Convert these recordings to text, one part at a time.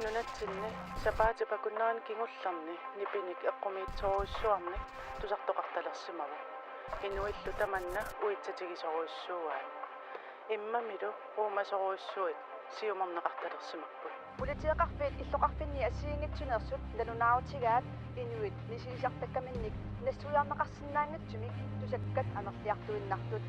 нунатсинни сапаатипакуннаан кингулларни нипиник эққумиитсоруссуарни тусартоқарталерсимаву инуиллу таманна уитсатигисоруссууаат иммамилу уумасоруссуит сиумарнеқарталерсимаппут политиақарфиит иллоқарфинни ассиингитсунерсут ланунааутигаат инуит нисисартаккаминник нассуяарнеқарсинаангатсумик тусаккат анерлиартуиннартут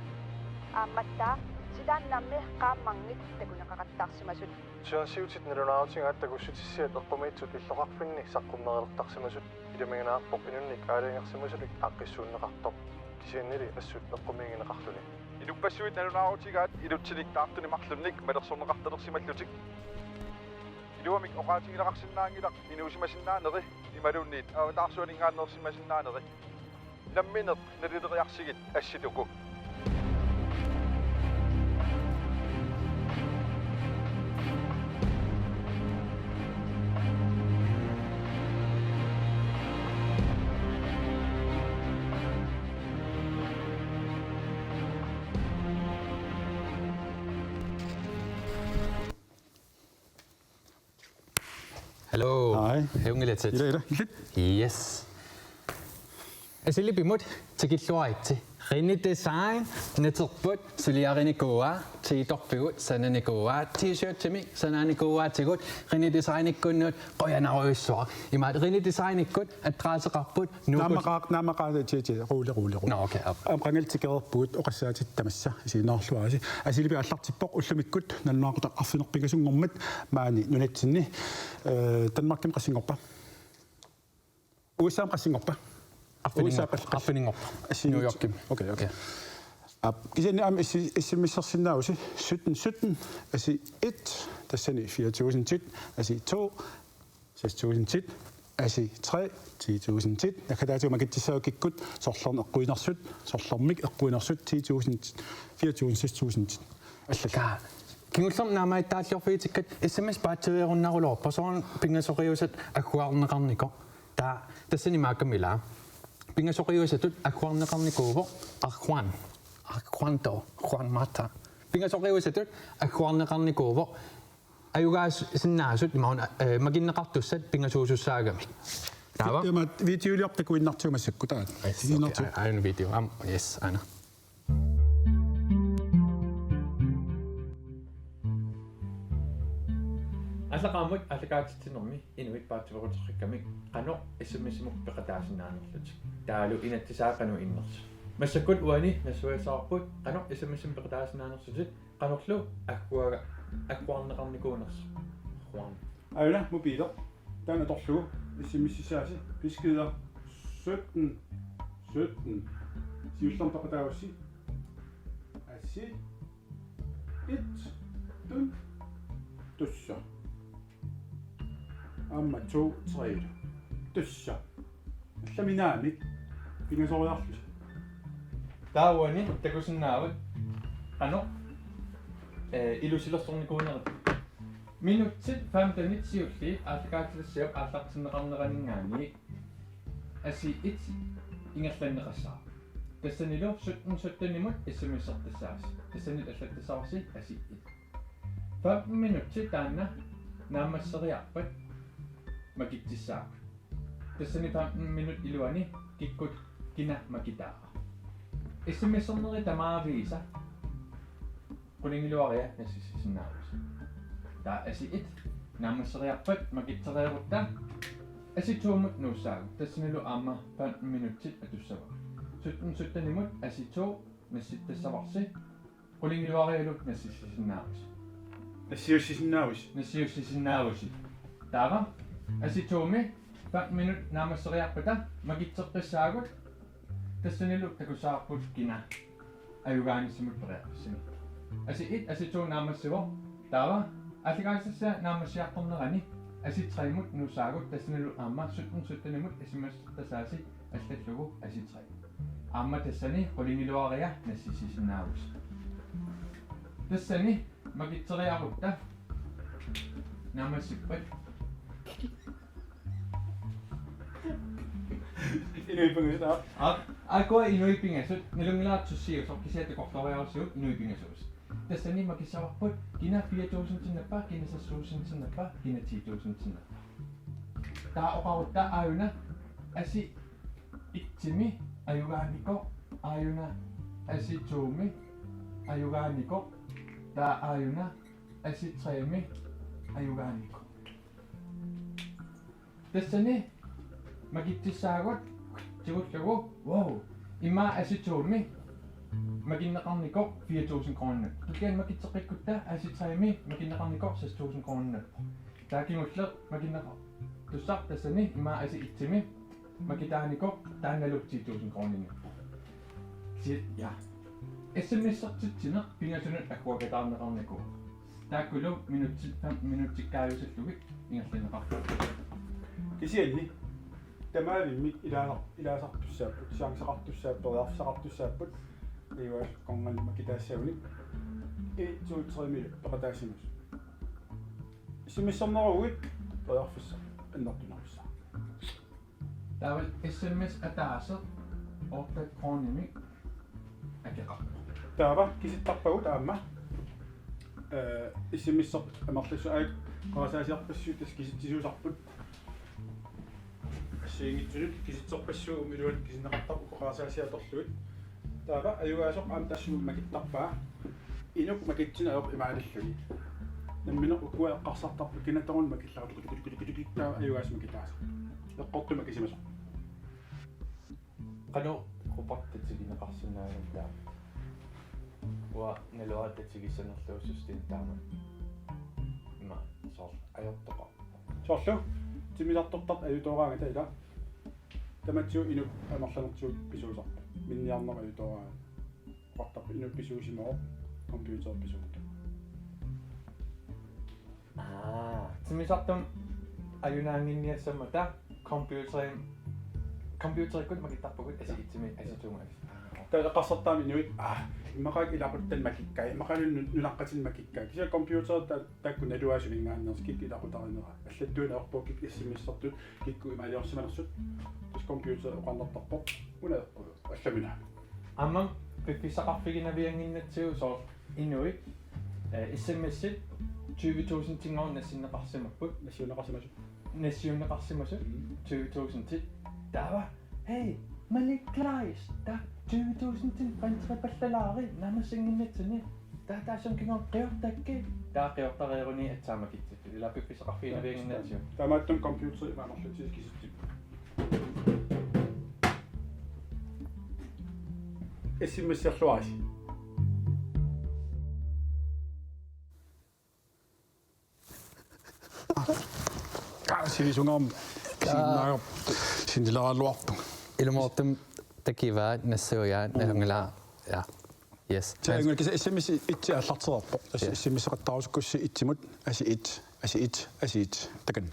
аамматтаа силааннаамми qaammarngit takunaqaqattaarsimasut Siutit nilunaautigaat takussutissiat eqqumiitsut illoqarfinni saqqummerelertarsimasut ilaminganaarpoq inunnik aaliangersimusulik aaqqissuunneqartoq kisiannili assut eqqumiingineqarluni ilupassuit nilunaautigaat iluttilik taartuni marlunnik malersorneqartalersimallutik iluamik oqaatigileqarsinnaangilaq inuusimasinnaaneri imalunniit aavataarsualingaannersimasinnaaneri lammineq nalileriarsigit assituku Hello. Hej. Heungilatit. Ida. Yes. Asilipimut tikilluaritti. Rinni design neterput suliarinikoa tiitorpigut sananikoa t-shirt timi sananikoa tigut rinni design ikkunnut qoyanaruissuaq imaat rinni design ikkut adraaseqarput naamaqaata titi ruuli no okay qangaltikeerput oqassaatit tamassa isiinerluarisi asilipi allartippoq ullumikkut nannaaqutaqarfinerpigasungormat maani nunatsinni Danmarkim qassingorpa USA qassingorpa Affiningorpa New York. Okay. Kisani am issimmissersinnaagusi 17 asi 1 tassani 4000 asi 2 6000 asi 3 10000 nakadaatu makittisaakikkut sorlorn eqquinersut sorlormik eqquinersut 10000 4000 6000 allaka Kingullam naamaittaallorfiitikkat SMS baatteriunnarulor person pingasoriusat akkuarneqarniko ta tassani maakamila pingasoriusatut akkuarneqarnikuuvo Juan Mata pingasoriusatut akkuarneqarnikuuvo ayugaas sinnaasut maun maginneqartussat pingasuusussaagami taava videoliortakuinnartuumassakku taat aina video yes aina Allaqaamut allaqaatittinermi inuit paattiveruterrikkamik qano issimmissimuk peqataasinnaanерlut taalu inattisaaqanu inners massakkut uani nassuasaarput qano issimmissim peqataasinnaanерsutit qanorlu akkuarneqarnikuuners Juan Aina mobiler tana torlugu issimmissisaasi piskider 17 siullerm peqataavassi assi 1 dun tussa Amma 2, 3. Tussa. Allaminaamik pingasoriarlu. taawani takusinnaavut qano ilusilersornikuunerat minutsit 15 siulli allaqaatilassiap aallartinneqarneqaningaani asi 1 ingerlanneqassaa tassanilu 17 issumissertassaasi tassanit allattassaarsi asi 1 15 minutsit taanna naamasseriarpat makittissaaq tassani 15 minut iluani kikkut kina makitaaqa issimisserneri tamaaviisa qulingiluaria nassissinnaavus taa asi 1 naamasseriarpat makitteriarutta asi 2 nuussaagu tassanilu aamma 15 minutsit atussava 17 minut asi 2 nassittassavarsi qulingiluarialu nassissinnaavus Nassiussissinnaavus. Taava asituumi 5 minut naamasseriarpata makitserqissaagut tassanilu takusaarput kina ayugaanissimut pereerpissimi asi 1 asi 2 naamassivo taava allagaasassa naamassiartornerani asi 3 mut nuusaagut tassanilu aamma 17 minut isimassertasaasi allallugu asi 3 aamma tassani qulingiluaria nassissinnaavus tassani makitseriarutta naamassippat inuipingasut aqua inuipingasut nilungilaatsussiusor kisiatakortoriarsuut inuipingasuus tässä niin mäkin saa put kina 4.000 sinne pa kina 6.000 sinne pa kina 10.000 sinne. Tää okautta aina asi itsimi ayugaaniko ayuna asi tuumi ayugaaniko tää ayuna asi treemi ayugaaniko. Tässä niin mäkin tisaagot tiukku wow imma asi tuumi makinnaqarniko 4.000 kroner. Tukian makitseqikkutta asitsaimi makinnaqarniko 6.000 kroner. Taakimulle makinnaqar tussaq tassani imma asi itsimi makitaaniko taannalu 10.000 kroner. Sit ja. SMS-sartitsina pingasunut akkuakataarneqarniku. Taakulu minuuttikkaayusallugi ingerlineqartu. Kisianni тамаавиммик илаасартуссааппут сиангсақартуссааппут иуас конгалма китаассагуник туутсеримилу пеқатаассимус симиссорнеругит тоярфисса аннартунарусса Taawal SMS ataaser ortat kroonimi akaqarpu. таава киситтарпагут аама иссимиссор амарлассу аак qarasаасиарпассуу тас киситтисуусарпут сингитсулут киситсорпассуу умилуат кисинеқартарпу qarasаасиаторлугит таава аюгаасоқ аам тассуу макиттарпаа инук макитсинаёр имаалиллуги намминеқ укуаэққарсартарпу кинаторун макилларату таа аюгаас макитааса эққортума кисимасоқ Qanu qupaqtatsigинеқарсинааган таа. Уа нелуааттатсигиссанерлуусустин таама. Има сор аёртоқа. сорлу тимилартортарт аютоогаага таила таматсуу инук амарланертуут писуусарпа минниарнер аютоогаага qартарпу инук писуусимоо компьютер писуут Timisartum ajunaanginniassamata computerikut makittarpukut asitsimi asituunga. таақарсартаами инуит иммақаак илақуттан макиккай иммақалун нулаққатин макиккай кися компьютер таакку налуаасулингааннерс кик илақутаринера аллаттуuna орпуукик иссимиссартут кикку ималиорсиманерсут тус компьютер оқарнертарпоқ унаерпу алламина Amam pippisaqarfiginnavianginnatsugu sor inuit SMS-it 20.000 tingoor nassinneqarsimapput нассиунеқарсимасу nassiunneqarsimasut 20.000 tit taava hey Malik Klaes ta 20.000 tin qantripallalaari namassinginnatsuni taataasam kingor qiortakki taaqiortareeruni atsaamakittut ila pippisaqarfiginnavianginnatsugu таамааттун компьютер имаанерлутис киситтип эсиммиссерлуаси синисунгам синнаагер синилералуарпу Ilmoitum takivaat nassuujaat nalungala ja yes. таангуи киса эсиммис итси аллартерерпо эсиммисеқаттарусуккусси итсимут асиит такан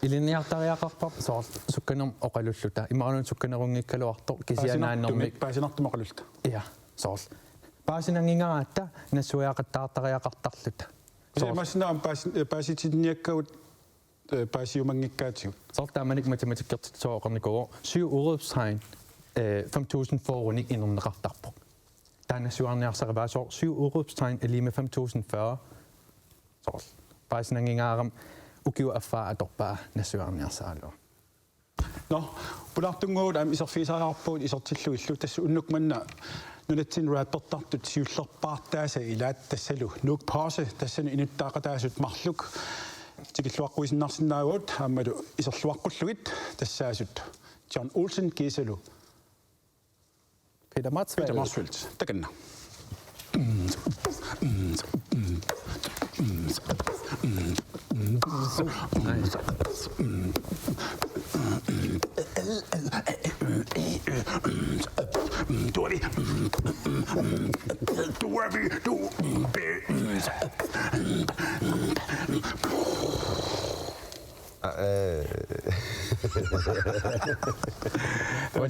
Iliniartariaqarpar soor sukkanum oqalulluta imarunun sukkaneruнгиккалуартор кисианааннэрмик паасинартумақалулта ja soor paasinangingaraata nassuujaaqattaartariaqartarluta массинаам пааситинниаккаут паасиумангиккаатигут soor taamanik matematikkertitsooqarnikuu 7 udråbstegn 5.000 forunik inderneqartarpoq taanassuarniarsaqavaa soor 7 udråbstegn er lige med 5.040 soor paasinangingaaram ukiu affaa atorpaa nassuarniarsaalua no pulartunguut am iserfiisariarpuut isertillu illu tassu unnukmanna nunatsin rapportartut siullerpaartaasa ilaat tassalu nuuk pause tassanu inuttaaqataasut marluk tikilluaqquisinnarsinnaaguut ammalu iserluaqqulluit tassaasut John Olsen kiisalu Peter Marsfeldt takanna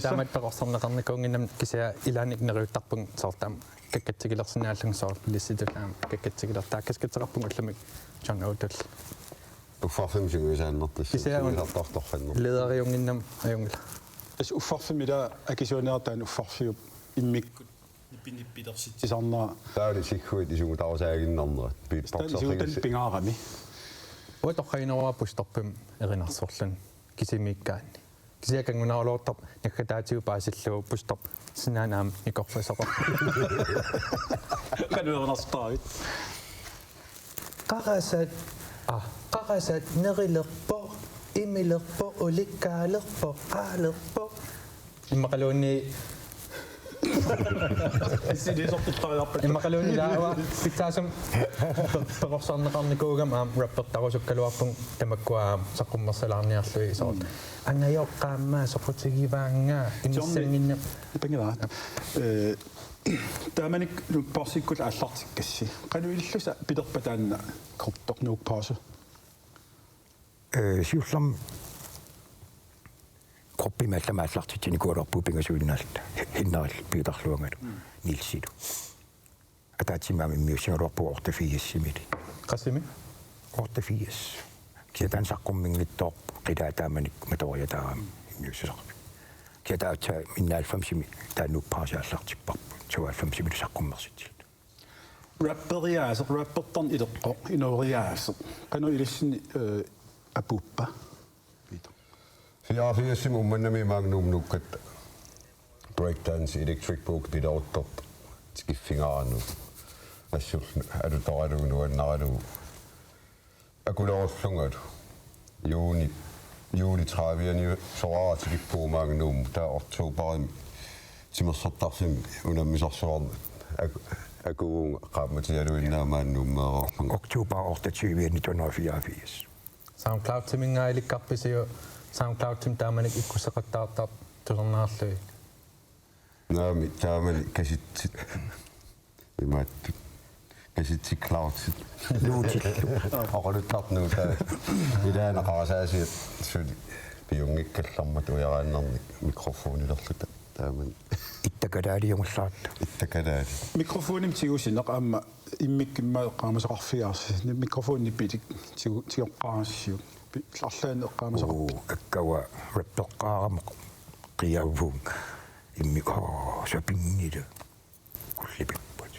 Taamat peqorsorneqarnikuunginnam kisia ilaanik neruuttarpun soortaam kakkatsigilersinnaallung soor lissitulaam kakkatsigilertaa kaskatseqarpun ullamik John Odell Uffarfimsiguisaannertas suulartartorfanner lederiunginnam ajungila tas uffarfimila akisuuneertaan uffarfiup immikkut иппидерситсисарнера Taali sikhuit isugu tausaaginnarnerat isuutan pingaarami уатоққаинеруапустарпам эринарсорлун кисимиккаанни кисиакангунаалуортар наггатаатигу паасиллуу пустар синаанаам никорласоқор кануернарстаавит qaqasat nerilerpo imilerpo ulikkaalerpo aalerpo иммақалуунни иммақалуунни лаава питсаасум перорсарнеқарникуугам аам раппертарусуккалуарпун тамаккуаа саққуммерсалаарниарлуи соорт ангаёққааммаа соқутигиваангаа имиссангинне пангилаа тааманик нукпарсиккул аллартиккасси кануиллуса пидерпатаанна кортторнуук пааса сиуллам кроппи малламааллартитини куалерпу пингасуулинаалта хиннерил пиутарлуангалу нилсилу атаатимаами миусингорпу ортафиассимили қасими ортафиас киатан саққуммингитторпу қилаатааманик моториатаам миусисарпи киатаатса миннаалфамсими таанук паасааллартиппарпу туаалфамсими саққуммерситил раппериаасеқ раппертарн илеққоқ инориаасеқ кану илиссини апуппа Fiafiasim ummanami magnum nukkat breakdance electric book bidortort skiffingaanu assul adutarunuannaralu akulorlungat juuni 30 soraatigippuu magnum ta oktober timersortarsim unammisorsuarn akuung qaamatialuinnaamaannummeerorpang oktober 1984 SoundCloud timingaalikkarpisiu SoundCloud tim taamanik ikkuseqattaartar tulernaarlui naami taamani kasitsit imaat kasitsi cloud luutillu oquluttarnuu taa ilaana qarasaasiat suli piungikkallarmat ujaraannernik mikrofonilerluta taamani ittakaalaaliungullaatta ittakalaali микрофоним тигусинеқ аама иммиккиммаа эққаамасақарфиаарси микрофонни пилик тигоққаассиу ларлаан эққаамасақар аккава раппеққаарамоқ қиявуун иммико сапингнила уллипиппат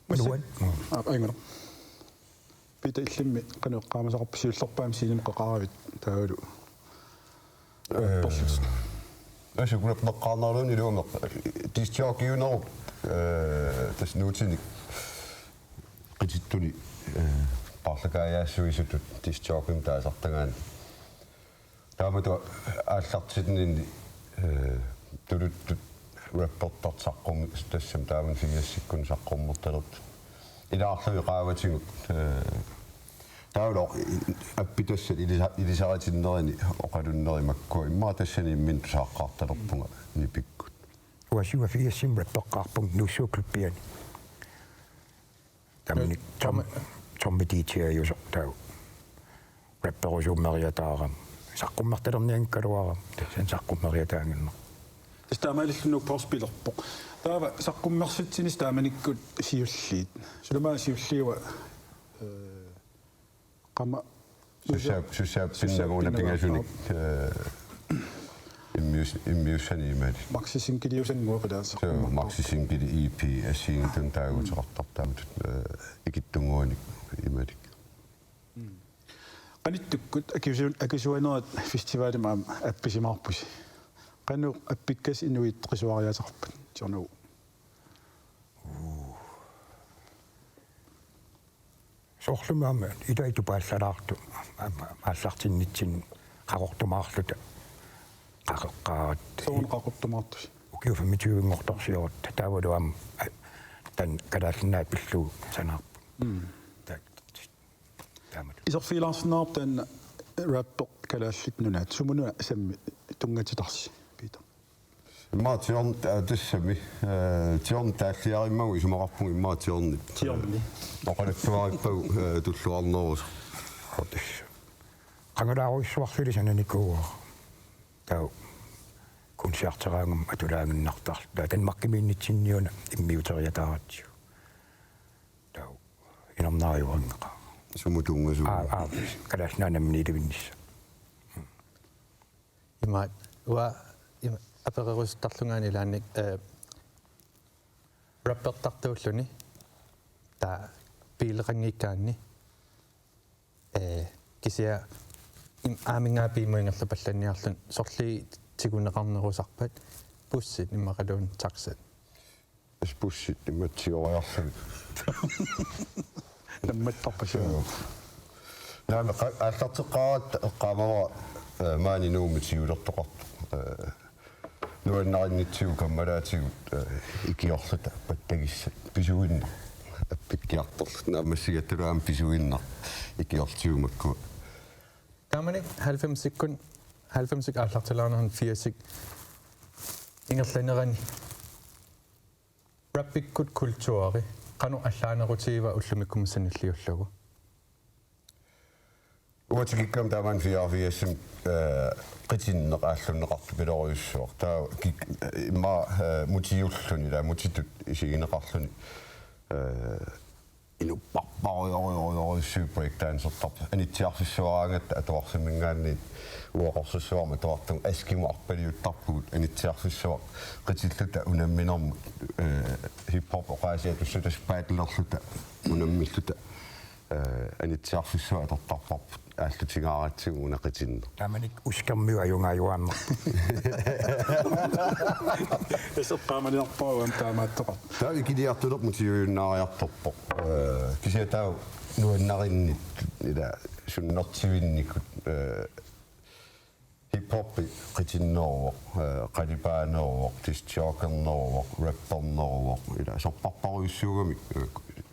мануан айнгара пита иллимми канеққаамасақарпу сиуллерпаам синим қеқаравит таалу asukuna meqqaarnerluuni luumeq disjokiunerup tas nuutinik qitittuni parlakaajaassuisutut disjokim taasartangaan taamatu aallartitninni tuluttut rappertarsaqqumi tassam taaman fiassikkun saqqummertalert ilaarlui qaavatigut taalo appitassat ilisaratinnerini oqalunnerimakku imma tassani min saaqqaartalerpunga nipikkut уасиуа фиассим раппеққаарпун нуссууклуппиани тамник томмитиитиаюсо тау рапперусууммериатаарам саққуммарталернианкалуарам тассан саққуммериатаангиннер стаамалиллунук порспилерпоқ таава саққуммерситсинис тааманиккут сиуллиит сулумаа сиуллиуа qama sussaap pinnaguna pingasunik immiussaniimaali maksisinkiliusannguuqilaaseq maksisinkili EP assiingtun taaguteqartartaamut ikittunguunik imalik qanittukkut akisuanerat festivalimaam appisimaarpusi qanu appikkas inuit qisuariatarpat tiornuu соорлумаама илаиту пааллалаарту ааллартиннитсин qaqortumaarluta qaqeqqaat soon qaqortumaartus ukiufa mituingortorsiorut taavaluam tan kalaallinnaat pilluu sanaarpu taamat iserfiilaarsinnaarp tan rapper kalaalliknunaat sumunua sammi tungatitarsi piita imma tiorn tassami tiorn taalliarimmagu isumararpungu imma tiorni oqaluttuarippagu tulluarnerus hotis qangalaaruissuarluli sananikuu tau konserteraangum atulaanginnartar tan makkimiinnitsinniuna immiuteriataaratsi tau inarnaariuangeqa sumutungasu kalaalnaanamniilivinnissa imaat wa apererustarlungaani laannik rappertartuulluni ta piileqangiikkaanni kisia aamingaappiimuingerlu pallanniarlun sorli tiguneqarnerusarpat pussit immaqaluun taksat as pussit immatsioriarlu lammattarpasuu naama аллартеққаrat эққамава маани нуумитиулертоқарту нуаннариннитсиу каммалаатигут икиорлута паттагиссат писуинна аппиккиарторлут наамассигаттулаам писуиннар икиортиумакку тамани 90-иккун 90-ик ааллартилаарнерн 80-ик ингерланерани раппиккут культуари кану аллаанерутиива уллумиккумсаниллиуллагу уатигиккам тааман фиарфиассам qitiinneqaallunneqarlu piloruissuaq taa imma mutiulluni la mutitut isigineqarluni inupparparioriorissuu projektaansertarp anitsiarfissuaraangat atuarsimingaanni uoqorsussuarma tuartum askimuarpaliuttarpugut anitsiarfissuaq qitilluta unamminermut hiphop oqaasiatussutas paatellerluta unammilluta anitsiarfissuaq atortarparput ааллутингааратсигу унақитинна таманик ускермиу аюнгаюаама эсэққааманиарпаруам таамааттоқар таа икилиартулерп мутиуиннаариарторпо кисиатаа нуаннариннит ила суннертивинникут хипхоппи қитиннерво қалипаанерво тисчоокернерво рэппернерво ила сорпарпаруиссуугами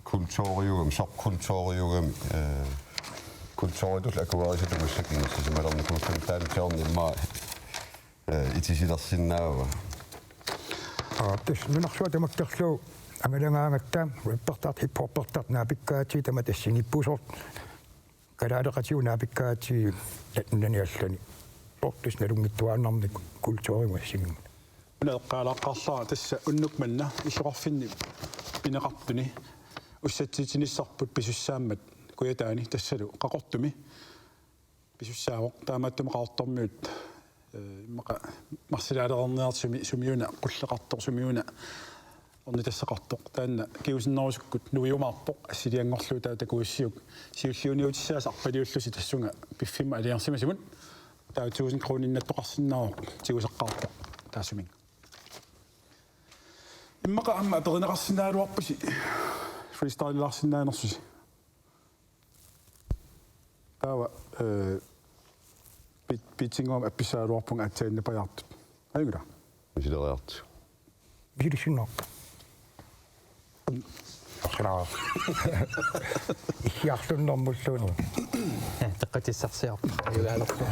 культуриугами соркультуриугами kultuuritus akuarisitumussakinissa simalarni kuustantaan tiornimma itisilersinnaava тас нунарсуа тамаккерлуу амалангаангаттаа реппертарт хипхоппертарт наапиккаати тама тассиниппусорт калаалеқатиу наапиккаати наниаллани портус налунгиттуааннарник культуриумассимин унеққалааққарлаа тасса уннукманна иллоқарфинни пинеқартуни уссатситиниссарпут писуссааммат куятаани тассалу қақортуми писуссаавоқ таамааттумақартормиут имақа марсилаалернеартуми сумиуна қуллеқартор сумиуна орни тассақартоқ таанна киусиннерусуккут нуиумаарпоқ ассилиангорлуу таа такуиссиук сиуллиуниутиссаас арпалиуллуси тассунга пиффима алиарсимасимут таа 1000 кроониннаттоқарсиннаавоқ тигусеққартоқ таасумин имақа амма аперинеқарсинаалуарпуси фристайллаарсинаанерсуси тава питингом эпизоодуарпунга атсааннапаjaartut аюнгула мисилериарту вирусинноо ахраа ихиарлуннэрмуллууну теққатиссарсиарпа аюгаалерпу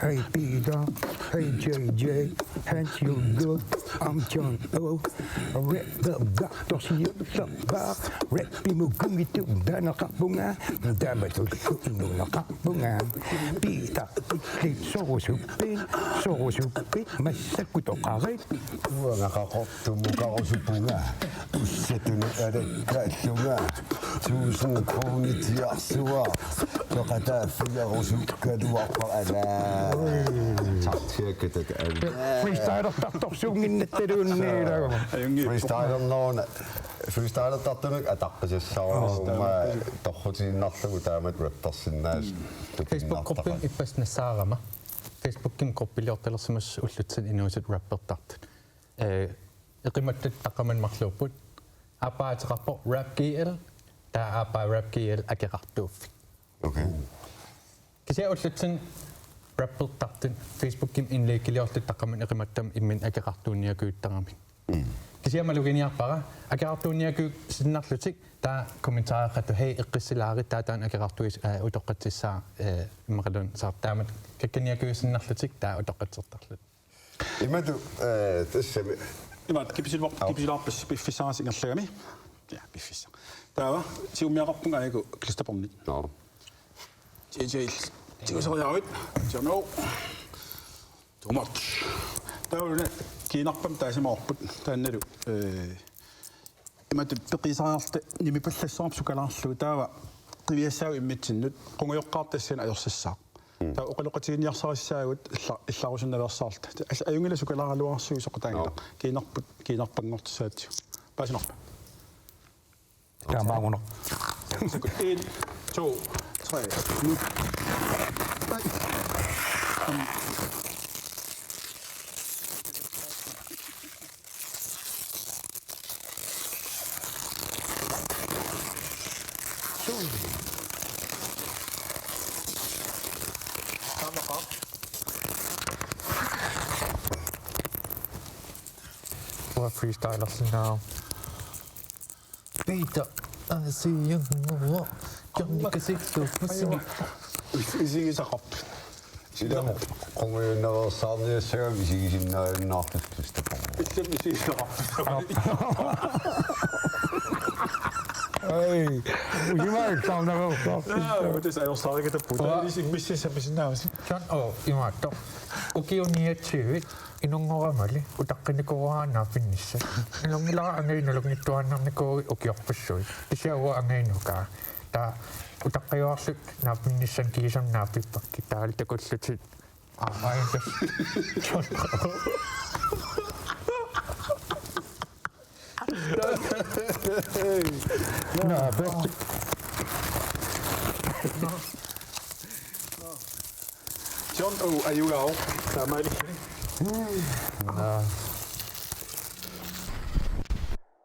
Hey Peter, hey JJ, hands you good, I'm John O. Rep the doctor, see you some bar. Rep pimugungi tu dana kapunga, dama tu kuinu na kapunga. Peter, it so supin, masakuto kare. uangaqaqortu muqarusupunga ussetuni alakkaallunga 1000 kroonitiarsuwa toqataafigarusukkaluarpa alaa tartiakataka ala Freestyler doctor sunginnattaluunniilaagu. freestyler-tartunuk ataqqisissarama torrutiinnarlugu taamat rappersinnaas Facebook-gruppin ippassnassаарama Facebook-kin gruppiliortalersimas ullutsan inuusut rappertartut eqimattat taqaman marluupput apaateqarpo rap GL taa apa rap GL akeqartuuffi okay kisia ullutsan rappertartut Facebook-kim inleikiliortut taqaman eqimattam immin akeqartuunniakuuttaramin kisia maluginiarpara akeqartuunniaku sinnarlutik taa kommentaaraqatu hei eqqissilaari taataan akeqartuis utoqqatissaa immaqalun saartaamat kakkaniakuissinnarlutik taa utoqqatsertarlut imatu tassami имаат киписилаарпас пиффисаарас ингерлагами я пиффиса таава сиумиақарпунга аягу клистапернит наа JJ тигусериаруит жано too much таавна кинарпам таасимаарпут таанналу имаат пеқисаарлта нимипаллассаарп сукалаарлу таава qiviassaagu immitsinnut qungujoqqaartassan ajorsassaq ta oqaloqatiginnjarsarissagut illarusunnaversaarta ajungila sukalaraluarsugu soqataangila kiinarpangortissaatsu paasinorpa Tämä on 1 2 3 nu What freestylers now? Peter, I see you. Johnny Casito, isigisaqarp Sida qumuyunnereersaarniassagam isigisinnaannaartuspistaqo. illam isigisaqarp Ei, hyvä sauna tässä ajorsaarikata puta isimmissisammisinnaavasi John O, imaatto. Ukiuniatsiivit inungoramali utaqqinikuaanaa pinnissa. Ilongilaa angainologittuannarnikuu ukiorpassuit. Tisiaua angainukaa. Ta utaqqiuarsut naapinnissan kiisarnaappippakki taali takullutit aaitas. John O. John O ayugao tamali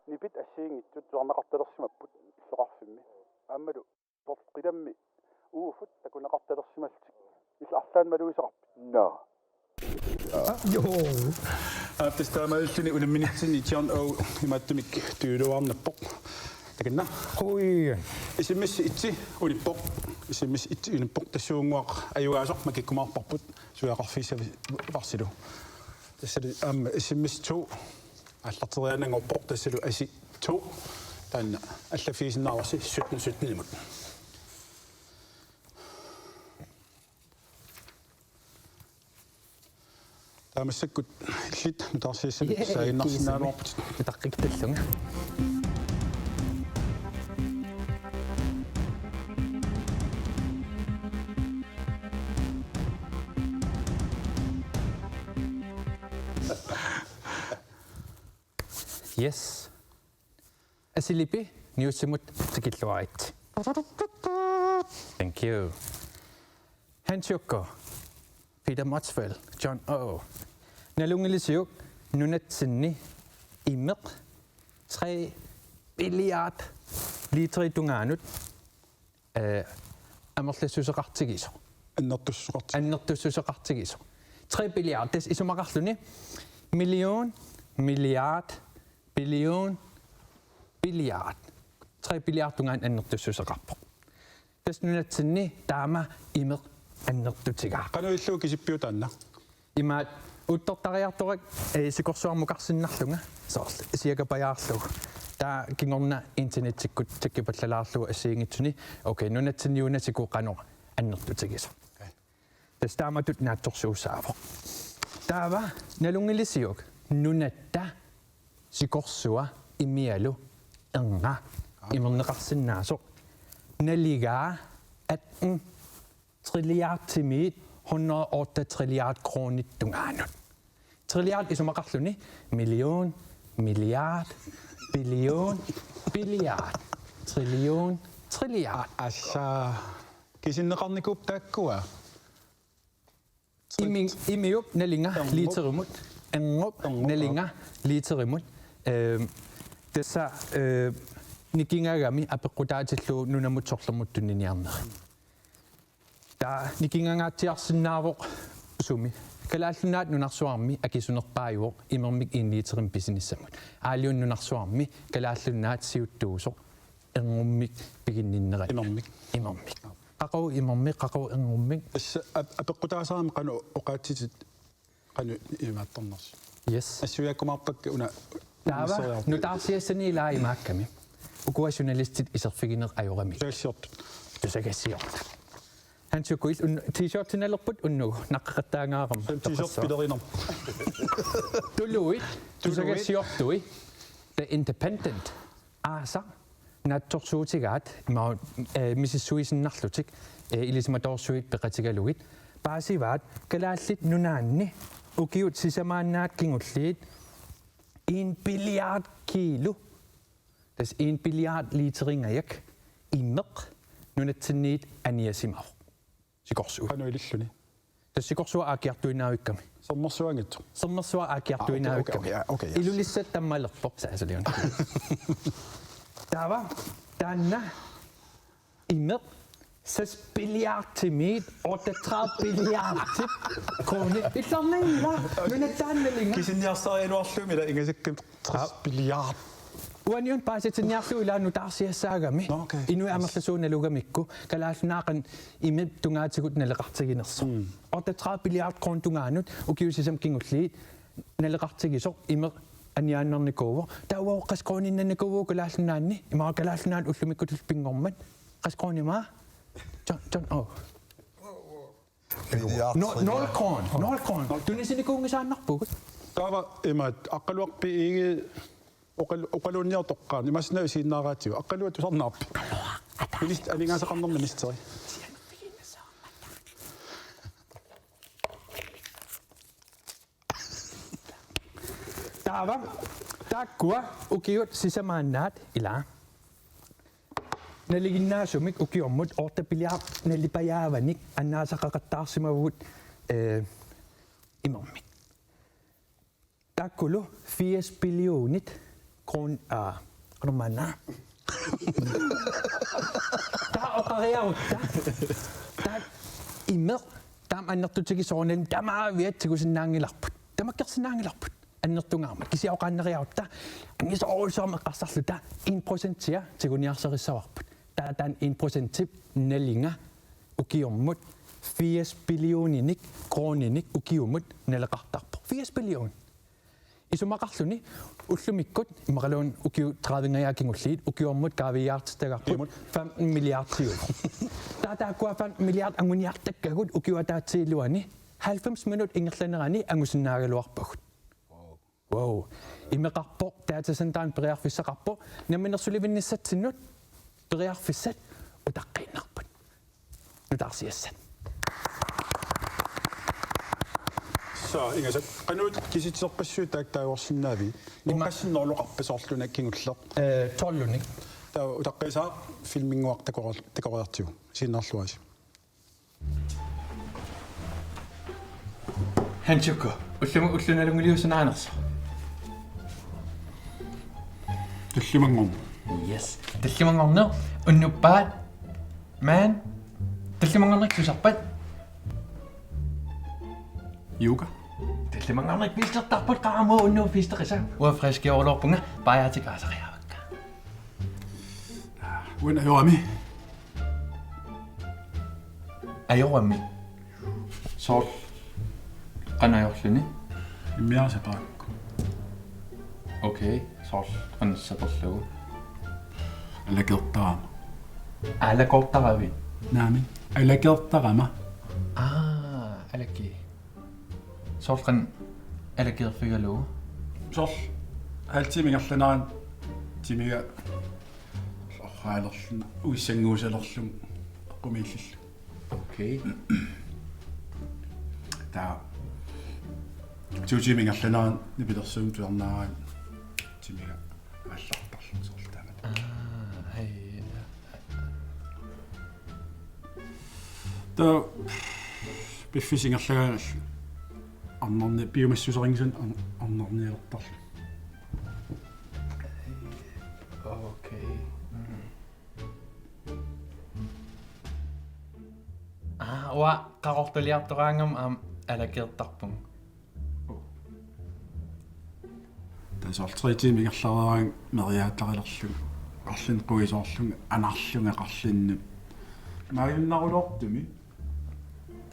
nipit assiingitut suarnaqartalersimapput illoqarfimmi aammalu torqidammi uufut takunaqartalersimallutik illarlaanmaluisaqarpi no Aptestaamailtuni ulimminitsini John O imattumik tyyluarnappoq takinna Oi, isimmissi itsi ulippoq isimmissi itsi ulippoq tassuunguaq ayugaasoq makikkumaarparput suaqarfiissa varsilu tassali isimmissi tu аллартерианангорпоқ тассалу аси ту таанна аллафиисиннаарси 17 имут таамассаккут иллит нутарсииссами саагиннарсинааруарпут Taqqiktallunga. Yes. Asilipi niussimut tikilluarit. Thank you. Hansjukko. Peter Motzfeldt, John O. Nalungilisiuk nunatsinni imeq 3 billiard litri tungaanut amorlassuseqartigiso. Annertussuseqartigiso. 3 billiard des isumaqarluni million milliard billion billiard 3 billiard tungaan annertussuseqarpoq. Des nunatsinni taama imeq annertutigaa. qanuilluu kisippiutaanna Imaat uttortariartorak sikorsuarmuqarsinnarlunga soorl siakapajaarlugu taa kingorna internetsikkut takkipallalaarlugu assiingitsuni okay nunatsinniuna sikuqanor annertutigisa tastaamatut naattorsuussaavo taava nalungilisiuk nunatta sikorsua imialu enga imerneqarsinnaasoq naligaa at trilliardtimiit 108 trilliard kronit tungaanut. Trilliard isumaqarluni million, milliard, billion, billiard, trillion, trilliard. assa kisinneqarnikuup taakkua Imiup nalinga literimut. Engup nalinga literimut. Tessa nikingagami apeqqutaatillu nunamutsorlermuttuniniarneri. Ta nikingangaatiarsinnaavoq sumi kalaallunaat nunarsuarmi akisunerpaajuoq imermik inniiterim businessamut aaliun nunarsuarmi kalaallunaat siuttuusoq engummik piginninnerat imermik qaqau imermik qaqau engummik assa apeqqutaasaarmi qanu oqaatsitit qanu imaattorners yes assuiakkumaarpakka una taava nutaarsiassani ilaa imaakkami ukua journalistit iserfiginer ajorami tassiortut tusagassiorta Hansjukkuis t-shirt-tinallerput unnugu naqqaqattaangaaram t-shirt pilerinner Tuluit tusagassiortui The Independent aasa nattorsuutigaat ima misissuisinnarlutik ilisimatorsuit peqatigalugit paasivaat kalaallit nunaanni ukiut sisamaannaat kingulliit 1 billiard kilo tas 1 billiard literingajak immeq nunatsinniit aniasimaru sikorsuut qanuililluni tassikorsua aakiartuinaavikkami sermersua aakiartuinaavikkami ilulissat tammalerpo saasaliun tava tanna immeq 6 billiardtimit 38 billiardtip krone illarnailla nunataannalinga kisinniarsarialuarlumila ingasakkim 3 billiard uaniun paasitsinniarlu ilaannu taarsiassaagami inui amerlasuunalugamikku kalaallunaaqan imip tungaatigut naleqartiginerso 38 billiard kron tungaanut ukiusisam kingulliit naleqartigisoq imeq aniaannernikууvo tauwa qasqooninnannikuuvu kalaallunaanni imaa kalaallunaat ullumikkutus pingormat qasqoonimaa John Nol kron. Tunisinnikuungisaannarpugut. Tava imat aqaluarpi iigi oqaluunniartoqqaan imassnaa isiinnaaraatigu aqaluat usarnaarpi. Ilist alingaasaqarnerministeri. Tava takkua ukiut sisamaannaat ilaa. Naliginnaasumik ukiormut 8 billiard nalipajaavanik annaasaqaqattaarsimavut imormik. Takkulu 80 billionit kron qanummaannaa. Ta oqariarutta. Ta immeq tam annertutigisoornalum tamaaviatsigusinnaangilarput. Tamakkersinnaangilarput. Annertungaarmat kisiaoqaanneriarutta angisoorulsoorme qassarluta 1% tiguniarserissavarbut. Taatan 1% nalinga ukiormut 80 billioninik kroninik ukiumut naleqartarpo 80 billion isumaqarluni ullumikkut imaqaluun ukiu 30ngayakingulliit ukiormut kaaviyaartitagarput 15 milliard tiur taataakua 15 milliard anguniartakkagut ukiuataatsiiluani 90 minut ingerlanerani angusinnaagaluarpagut wow imeqarpo taatasantaan periarfissaqarpo naminersulivinnissatsinut periarfissat utaqqinnerput nutarsiassat so ingasat qanuut kisitserpassuut taaktaajorsinnaavi nuqqassinnerluqarpasoorluna kingulleq tollunik taa utaqqisaa filminguaq takoriartigu siinnerluasi Hanchukko ullunalunguliusanaanerso tullimangorm yes таллимангорнер уннуппаат маан таллимангорнер тусарпат юга таллимангорнер пистертарпут qaamoo unnu пистериса уа фрескиорлорпунга паяатикаасариавакка уна юами ajorami соор qanajorluni иммиарсапаакку окей соор qanissapерлугу алакертарама алакортарави наами алакертарама алаки соорлан алакерфигалугу соор халтимингерланаран тимига орраалерлун уиссангуусалерлун qumillillu окей таа тужимингерланаран нипилерсуум туарнаарaan тимига аллартарлун соорлтаама та биффисингерлагааллу арнерни биомассусерингсун арнерниалертарлу окей уа qaqortuliartoraangam алакертарпун тасоортритимингерлараан мериаатарилерлу qарлин quisooрлун анарлунга qарлиннут мааюннарулоортуми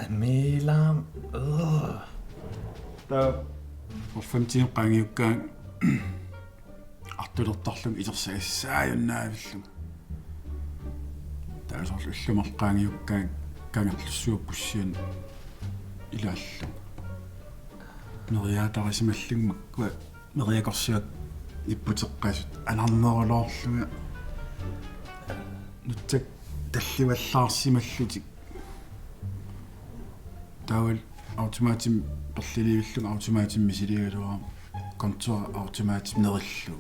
амилаам та орфамтин qangiukkaan артулертарлун илерсагассааюннаавиллу таасоорлуллумарqaangiukkaan кангерлуссууппуссиан илааллу мериаатарисималлугмаккуа мериакорсиат иппутеққасут анарнерулоорлуга нутсак талливаллаарсималлутик таавал автоматим перлиливиллуг автоматим мисилигалуарам контуа автоматим нериллу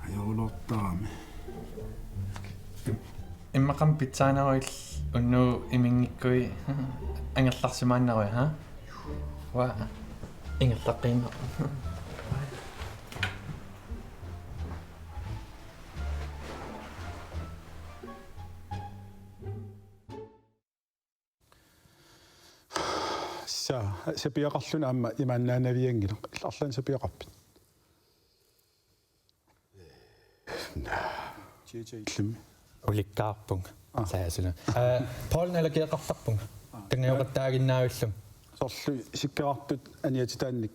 ajorulortarami иммақам питсаанеруил уннуу имингиккуи ангерларсимааннеруи ха ва ингерлаққима сапиақарлуна аама имааннаанавиангила арлаан сапиақарпит иллими уликкаарпунг саасуна Paul налагиақартарпунг тангиоқаттаагиннаавиллум сорлу сиккеқартут аниатитаанник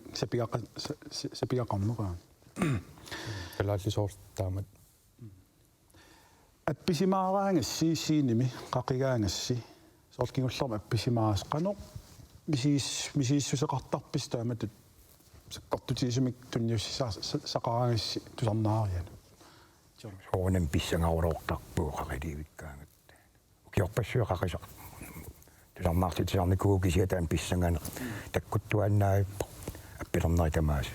сапиақарнераа калааллисоорлтаамат апписимаараангасси сииними қақигаангасси соорлкингуллерма апписимаарас қано мисииссусеқартарпис тааматут саккортутисимик тунниуссисаа сақараангасси тусарнаариана Honen pissangaurortarpuu qaqilivikkaangat. Ukiorpassuaqaqisaq. Tusarnaartitiarnikuukisiataan pissangane takkuttuannaappo appilerneritamaas.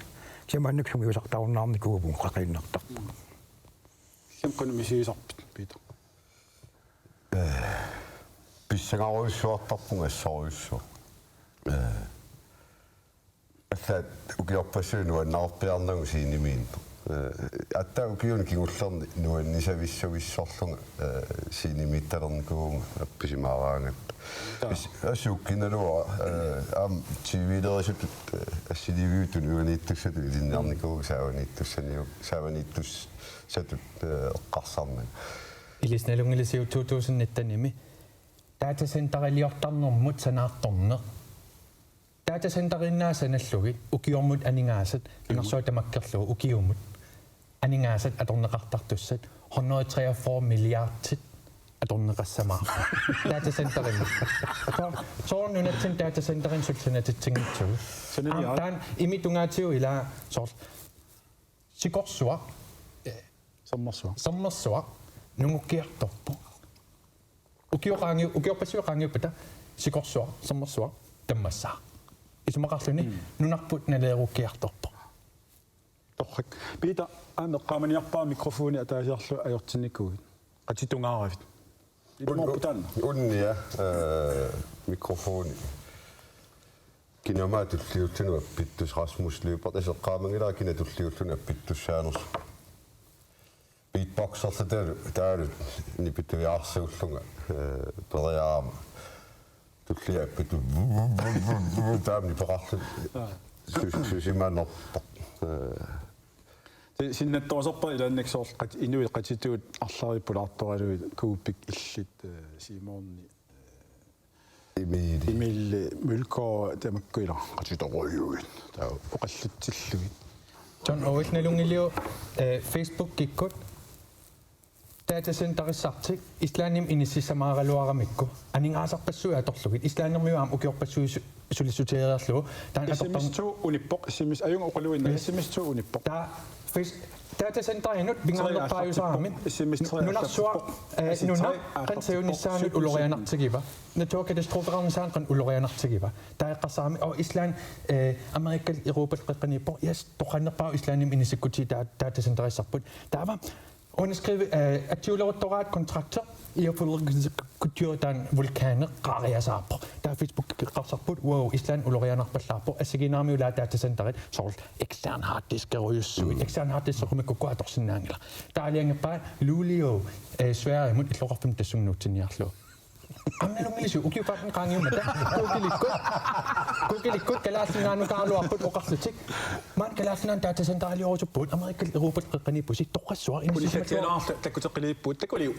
Siamaannuksumi usartaarnaarnikuupun qaqinnartarpu. Siamqanu misiisarpit Peter. Pissangaruissuartarpunga assoruissua. Аллаат укиорпассуунуа наорпиарнагу сиинимиин. Аттаа укиун кигуллерни нуаннисависсависсорлунга синимитталерникуунга апписимаараангат ассуккиналуа аам тивилерисут ассиливиутун уанииттуссату илиннаарникууг сааванииттуссаниу сааванииттус сатут эққарсарнаг илисналунгилисиу 2019-ми датасентерилиортарнэрмут санаарторнер датасентериннаасаналлугит укиормут анингаасат инерсуатамаккерлугу укиумут анингаасат аторнеқартартуссат 143 миллиардтит аторнеқассамаа датасентерин соорнунатсин датасентерин сулсанатитсингитсугу таан имитунгаатиу ила соор сикорсуа саммерсуа нунгуккиарторпу укиопассуақаангиуппата сикорсуа саммерсуа таммассаа исмақарлуни нунарпут налееруккиарторпо торрак Peter аамеққаманиарпаа микрофони атаасиарлу ajortinnikkuugit qatitungaaravit илморпутаанна унния микрофони киномаа туллиутсунуа питтус Расмус Løber асеққаамангилаа кина туллиуттуна питтуссаанерс beatboxerла таалу нипитуяарсууллунга периаама туллиа питу таамни перарлу сусимаанерпо синнаттоосерпа илааннаксоор инуи qatituut арлариппулаарторалуи кууппик иллит симоорни имил мулко тамаккуила qatitoruyuit таа оқаллутсиллугит John Oilnalungilio Facebook kikkut datacenterissartik islaannim inissisamaaraluaramikku aningaasarpassuи аторлугит islaannermiuam ukiorpassuи sulissuteeriarlugu taan SMS2 unippoq SMS ajunga oqaluinna SMS2 unippoq taa datacenter inut bingaarnerpaayusaramit nunarsua nuna qansaunnissaanut ulorianartigiva naturkatastroferarnisaan qan ulorianartigiva taeqqarsaami o islaan amerikkal Europa qeqqaniippo yes toqannerpaa islaannim inissikkuti datacenterissarput taava underskrive atjuleruttoraat kontrakter iafullerkutjuutaan vulkaaner qaariasaarpo taa Facebook qarsarput wow islaan ulorianarpallaarpo assiginaarmiulaa datacenterit sorl ekstern harddisk-eruyussuit ekstern harddisk-erumikukku atorsinnaangila taaliangeppaa Luleå Sverige mut illoqarpum tassunnuutsiniarlu амнелунгилису укиупаатн qaangiumata кукиликкут калааллинаану каалуарпут оқарлутик маан калааллинaan датасентералиорусуппут америккал Европат қеққаниппуси тоққассуа инисиматуарла таккутеққилииппут такулиу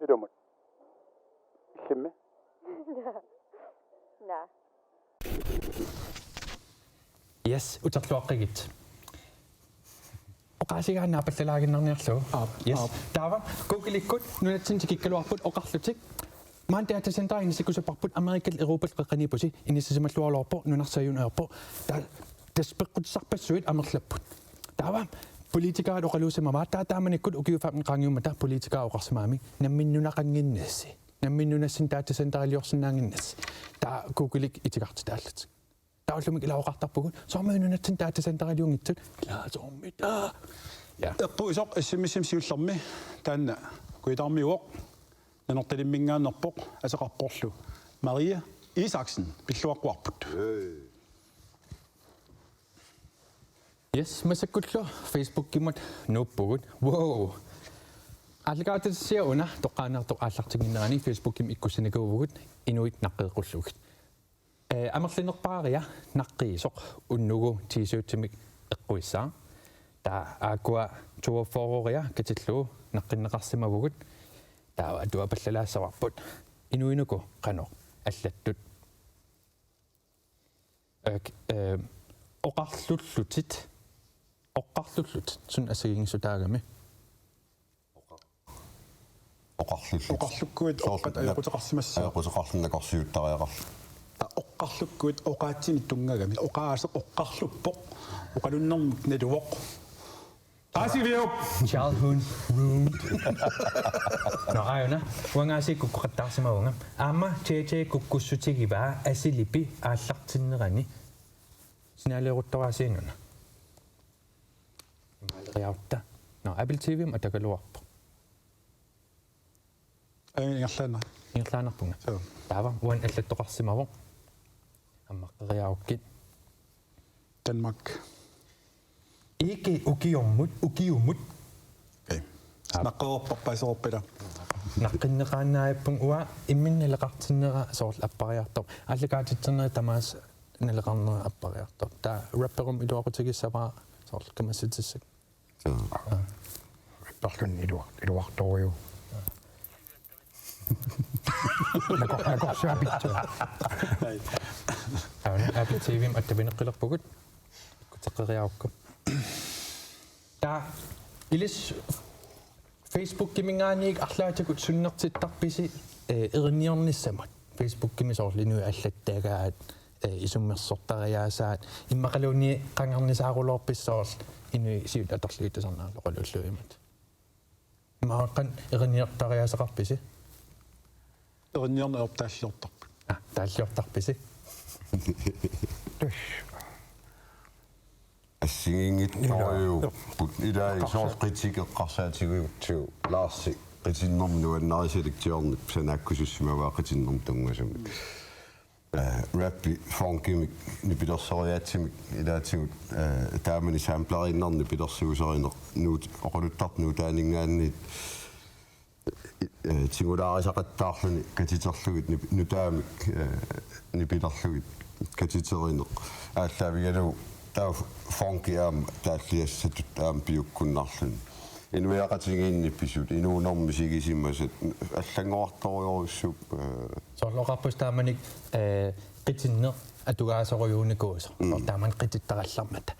Idumut. Himme. Nej. Yes, utarluaqigit. Oqaasigaan naapallalaagиннарниарлу. Yes. Taava kukilikut nunatsin tikikkaluarput oqarlutik. Maan data center inisikusapparput Amerikal Europal qeqanipusi inissisimalluarluarpo nunarsayunerpo. Ta taspeqqutissarpassuit amerlapput. Taava politikaat oqaluusimama taataamanikut ukiufaapni qaangiumata politikaa oqarsimaami namminnunaqanginnaassi. Namminnunassin data center aliorsinnaanginnaassi. Ta kukilik itigartitaallut. Taulumik ilauqartarpugut soormaununatsin data center aliungitsut ilaasoormita. Ja. Eqpuisoq issimmissim siullermi taanna kuitarmiuoq nanortalimmingaannerpoq aseqarporlu Maria Isaksen pilluaqquarput. Yes, masakkullu Facebook kimut nuppugut. Wow. Alligaatatsia una toqaanartoq aallartiginnerani Facebook kim ikkusinikuugut inuit naqqeequllugut. Amerlinerpaaria naqqiisoq unnugu t-shirtimik eqquissaa. Ta aqua tuaforia katillu naqqinneqarsimavugut. Ta tuapallalaassarput inuinuku qanoq allattut. Oqarlullutit sun asagingsutaagami. Oqarlukkuit oqqat ajoqutaqarsimassa. Ajoqutaqarlunnaqorsiuttariaqarlu. Oqqarlukkuit oqaatsini tungagami oqaaseq oqqarluppoq oqalunnermut naluoq. Asivio. Childhood ruined. No ayuna wangaasi kukkuqattaarsimaunga aama JJ kukkussutigiva asilipi aallartinnerani sinaaleeruttoraasiinuna imaaleriarta no Apple TV ma takaluarpo Ingerlaana. ingerlaanarpunga taava uan allattoqarsimavo ammaqqeriarukkit Danmark. Ikke ukiummut. Okay. Naqqerorparpaiseroppila. Naqqinneqaannaaippun ua imminneleqartinnera soorl appariartor allakaatitserner tamaas neleqarnera appariartor ta rapperum iluaqutigissamaa soorl kamassitsissak Rapperlun iluartorio. Naqorsaapittua. auna Apple TV attapineqqilerpugut ikkuteqqeriarukku ta ilis Facebook kimingaaniik arlaatakut sunnertittarpisi erinniornissamat Facebook kimisoorlinu allattaagaat isummersortariaasaat immaqaluuni qangarnisaaruloorpissoorl inu siut atorliitasarnaaloqalulluimat maaqan erinniortariaaseqarpisi Erinniornerptaassiortarput. taalliortarpisi Assingingit torio put idai soort qitikeqqarsaatiguutsu laarsi qitinnermnu annariselektiornip sanaakkusussumavaa qitinnerm tungasumik rappi funkimik nipilersoriaatsimik ilaatigut taamani samplerinnarni pilersuuserineq nuut oquluttarnu taaningaanniit tingulaarisaqattaarluni katiterlugit nutaamik nipilerlugit katiterinneq aalлaavigalu taa funkiam taalliassatut taam piukkunnarlun inuiaqatigiinnippisut inuunermisigisimmasat аллангоарториорусsup soorloqarpus taamanik qitinner atugaasoruyuunikuuso taaman qitittaqallarmata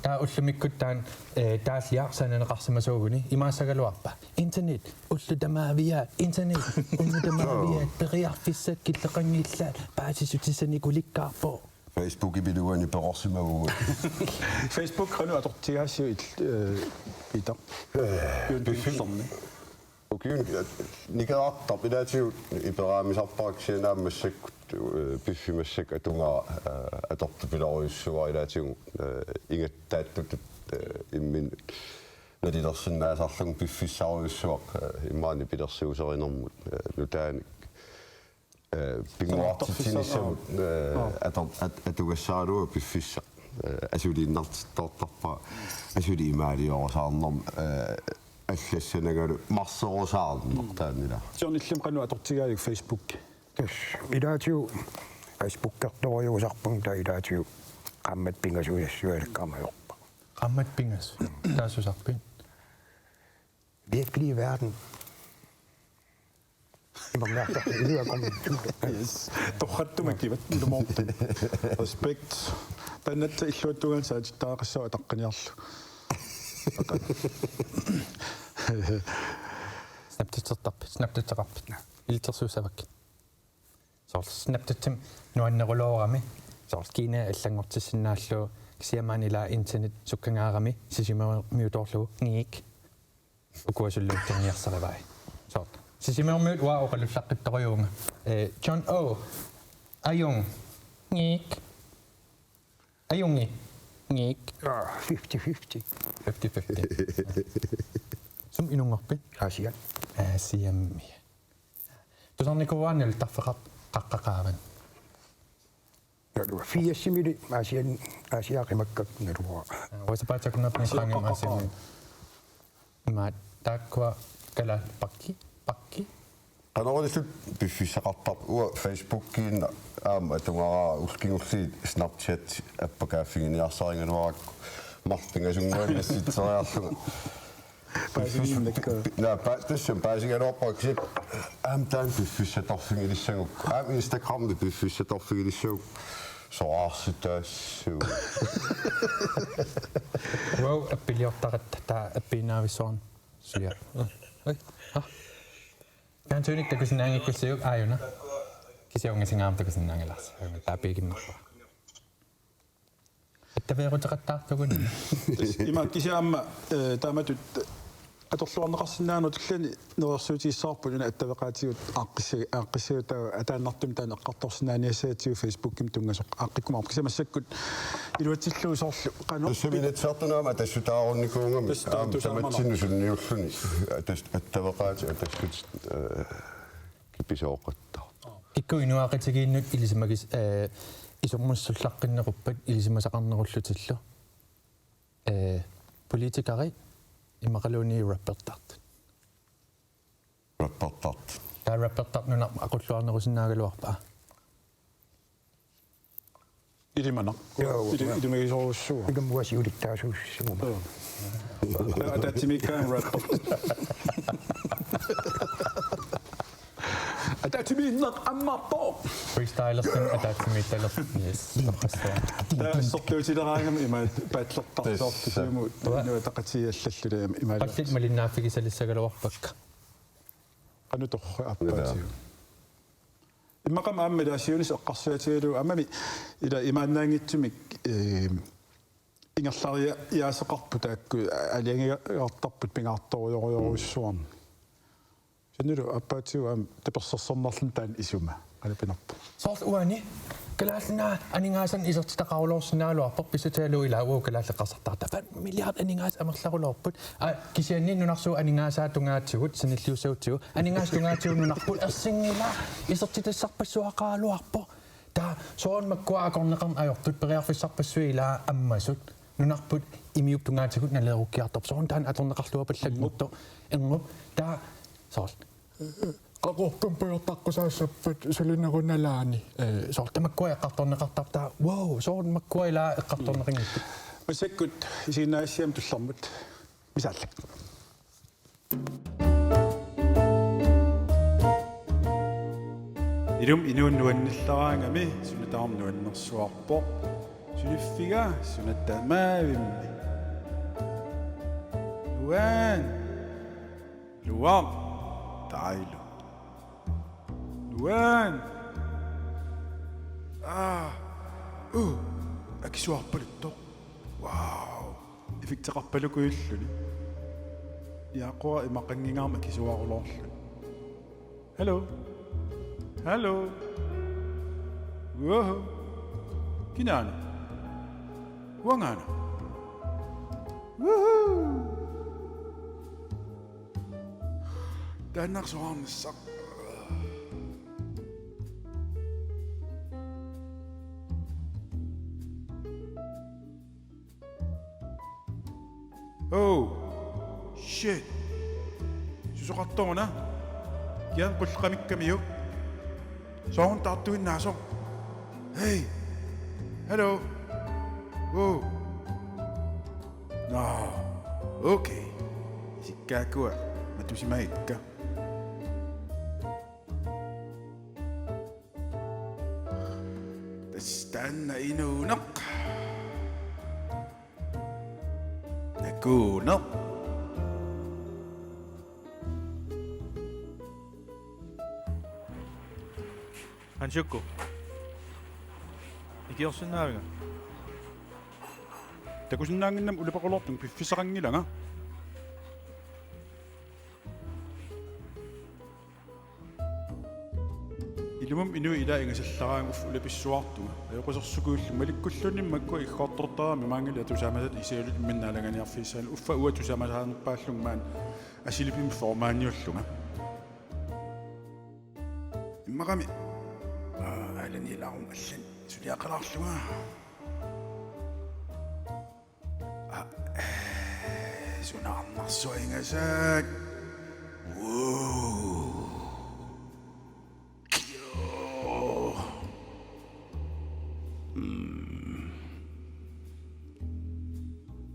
taa ullumikkut taan taalliarsaneneqarsimasuuguni imaassagaluarpa internet ullutamaavia internet ullutamaavia periarfissat killeqangillaat paasisutissanikulikkaarpo Facebook ibiluani peqorsimagugut Facebook qanu atortigaasiu Peter. Yuntillerni. Ukiun nikaartar ilaatigut iperaamisarparaksianaammassakkut piffimassak atunga atortupileruissuga ilaatigu ingattaattutut immin nalilersinnaasarlung piffissaaruissuaq immaani pilersiuserinermut nutaanik pinguartitsinissamut atugassaalua piffissa asuliinnartittoortarpa asuli imaaliorsaarnerm аллассанагал марсерусаарнертаанила сиорниллим кану аторtigaayuk Facebook тас илаатиу Facebook-карториусарпун та илаатиу qammat pingasuyassualekkaamayorpa qammat pingas taasusarpin virkelige verden Imamnaartoq iluaqormittuuta. Yes. Torrattumakkivat ilumortu. Respekt. Tannatta illuattugaan saatittaaqassua taqqaniarlu. Snaptutaqarpit. Iltersuusavak. Snaptutim nuannerulorami. Kiina allangortissinnaalluu kisiamaanila internet sukkangaarami sisimermiutorlugu ngiik. Ukuasulluutterniarsarivai. Sisimermiut waa oqallullaqqittoriuunga. John O. Ayung. Ngiik. Ayungi. Ngiik. 50-50. 50-50. Sum inungarpit. Asiat. Asiammi. Tusarnikuaanil tarfeqart qaqqaqaavan. Nalua fiassimili asiaqimakkak nalua. Wasapaataknapni qaangim asiammi. Maat taakkua kala pakki. Qanorisut piffissaqartar uа Facebookiin atungara ulkingulli Snapchat appakaaffigiниарсарингуараакку мартинgasungуани асситсериарлуга Tussen pääsigeroppaksi tän piffissatorfingilissagukku Instagrammi piffissatorfingilissagukku soarsitassu Wow, appiliortaqatta taa appinaavisuun suya. Kan tyynik takusinnaangikkusiuk aajuna. Kisiungisingaam takusinnaangilarsa. Taa piikinnerpa. Ittaveerutaqattaartugun. Ima kisiamma taamatut atorluarneqarsinnaanu tullani nersuutiissarpuluna attavaqaatigut aaqqisiuta ataannartum taan eqqartorsinnaaniassaatiu Facebookim tungasoq aaqqikkumaar kisamassakut iluatilluusorlu qano Seminitsertunaama tassutaarunnikuungami tamatsinnu sunniulluni attavaqaati ataskut kipisooqattaa. Ikku inuaqatigiinnut ilisimagis isummussullaqqinneruppat ilisimasaqarnerullutillu. Politikari imaqaluuni rappertart. Taa rappertart nuna aqulluarnerusinnaagaluarpaa. Ilimana. Ilimagisuussuu. Igamuasiulittaasuussumuma. Atatimiikkaan rapper. Atatimiinnak ammarpo. Freestylersin atatimiittalers. Yes. Sortuutileraangam ima paatlertarsoortisumu nuataqatiallallula ima. Qallit malinnaaffigisalissagaluarpakka. Qanutorra appaasiu. Imaqam ammila asiunis eqqarsuatigalu ammami ila imaannaangitsumik ingerlaria iaaseqarpu taakku aliangiartarput pingaartoriorussuarn. Sanulu appaasiu am tapersersornarlun taan isuma qalapinarpu. Soort uani kalaasna aningaasan isertitaqarulorsinaaluarpar pisutaalu ilaawu kalaalleqarsartaarta 5 milliard aningaas amerlarulorput kisianni nunarsuu aningaasaatungaatigut sanilliusautigu aningaas tungaatigu nunarput ersingila isertitassarpassuaqaaluarpo taa soon makkuaakorneqarn ajortut periarfissarpassuilaa ammasut nunarput imiup tungaatigut naleerukkiartorp soon taan atorneqarluapallagmutto engup taa soort Qalaqorpun pajortaqqusaassappat sulinnerunalaani soortamakkuа eqqartorneqartartaa wow soon makkuailaa eqqartorneqingipput Masakkut isiinaassiam tullarmut misaallak Ilum inuunnuannillaraangami sunataarnuannersuarpo suniffiga sunattamaavimmi Luan Tailu. Luan. Akisuarpalutto. Wow. Ifiktaqarpalukuilluni. Iaqua imaqangingaarma akisuarulorlu. Hello. Hello. Whoa. Kinana. Wangana. Woohoo. Danach so aan de sak. Oh, shit. Zo gaat tonen. Jan kulkamik kamiyo. Zo'n tattoo in naso. Hey. Hello. Oh. Nou, oké. Is ik kijk hoor. Maar toen is mij. anna inuuneq nakuuneq Hanshukku. Ikiorsunnaavanga. takusinnaanginnam ulipaqulortung piffisaqangilanga ilumum inu ila ingasallaraanguff ulipissuartuga ayoqasersukuullu malikkullunnimmakku iggoortortaraami maangili atusamasat isialut minnaalanganiarfiissaan uffa uwa tusamasaanerpaallungmaan asilipim formaaniullunga immaqami alani ilaarum allan suliaqalaarlunga sunaarnarsuingasaak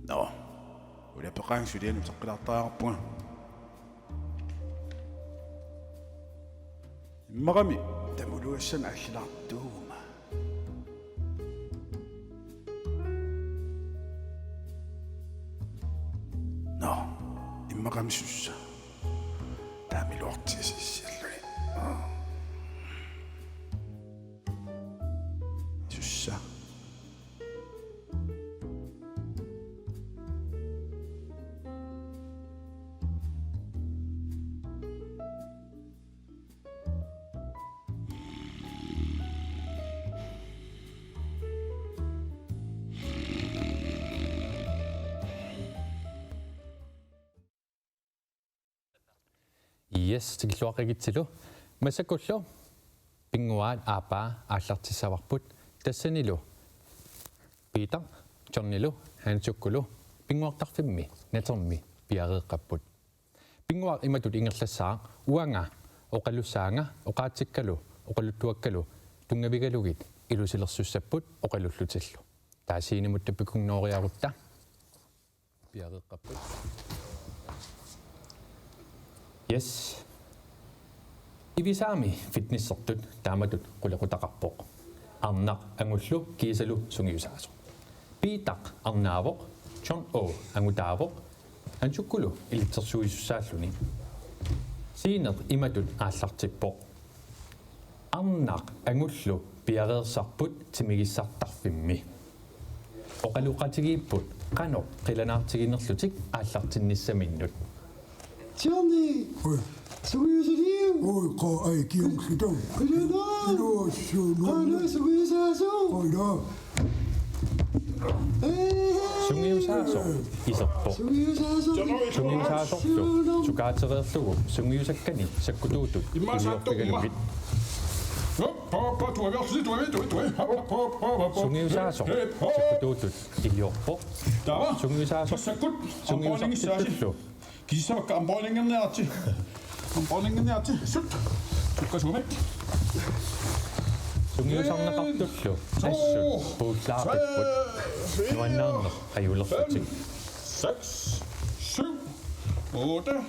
No, udah pegang sudah ni sekedar apa? Magami, temu dua sen akhirat tu. No, magami susah. Dami lokti sisile. Susah. Yes, tigiluaqagitsilu. Masakullu. Pinguaat apa aallartissavarput tassanilu. Peter, Johnnilu, Hansukkulu, pinguartarfimmi, natermi, piareeqqapput. Pinguaat imatut ingerlassaa uanga, oqallussaanga, oqaatikkalu, oqalluttuakkalu, tungavigalugit, ilusilersussapput, oqallullutillu. Taasiinimut tappikungnooriarutta. Piareeqqapput. Yes. Ivisaami fitnessortut taamatut qulaqutaqarpoq. Arnaq angullu kiisalu sungiusaaso. Piitaq arnaavoq John O angutaavoq ansukkulu ilitsersuisussааллуни. Siineq imatut aallartippoq. Arnaq angullu piareersarput timigissartarfimmi. Oqaluqatigiipput qanoq qilanaartiginerlutik aallartinnissaminnut. Johnny! Oi. Suguusiliu! Oi, ko ai kiungsito. Kajana! Ilo, sunu. Kala suguusaaso! Oi, da. Sungiusaaso iserpoq. Sungiusaasorlu sukaatereerlugu sungiusakkani sakkutuutut iliorpigalugit. Sungiusaaso sakkutuutut iliorpoq. Sungiusaaso sungiusartullu Kisakka ampolingennearti. Ampolingennearti. Sut. Tukkasumek. Sungiusarnaqartullu assut puullaarpipput. Nuannaarneq ajullerlutik. 6 7 8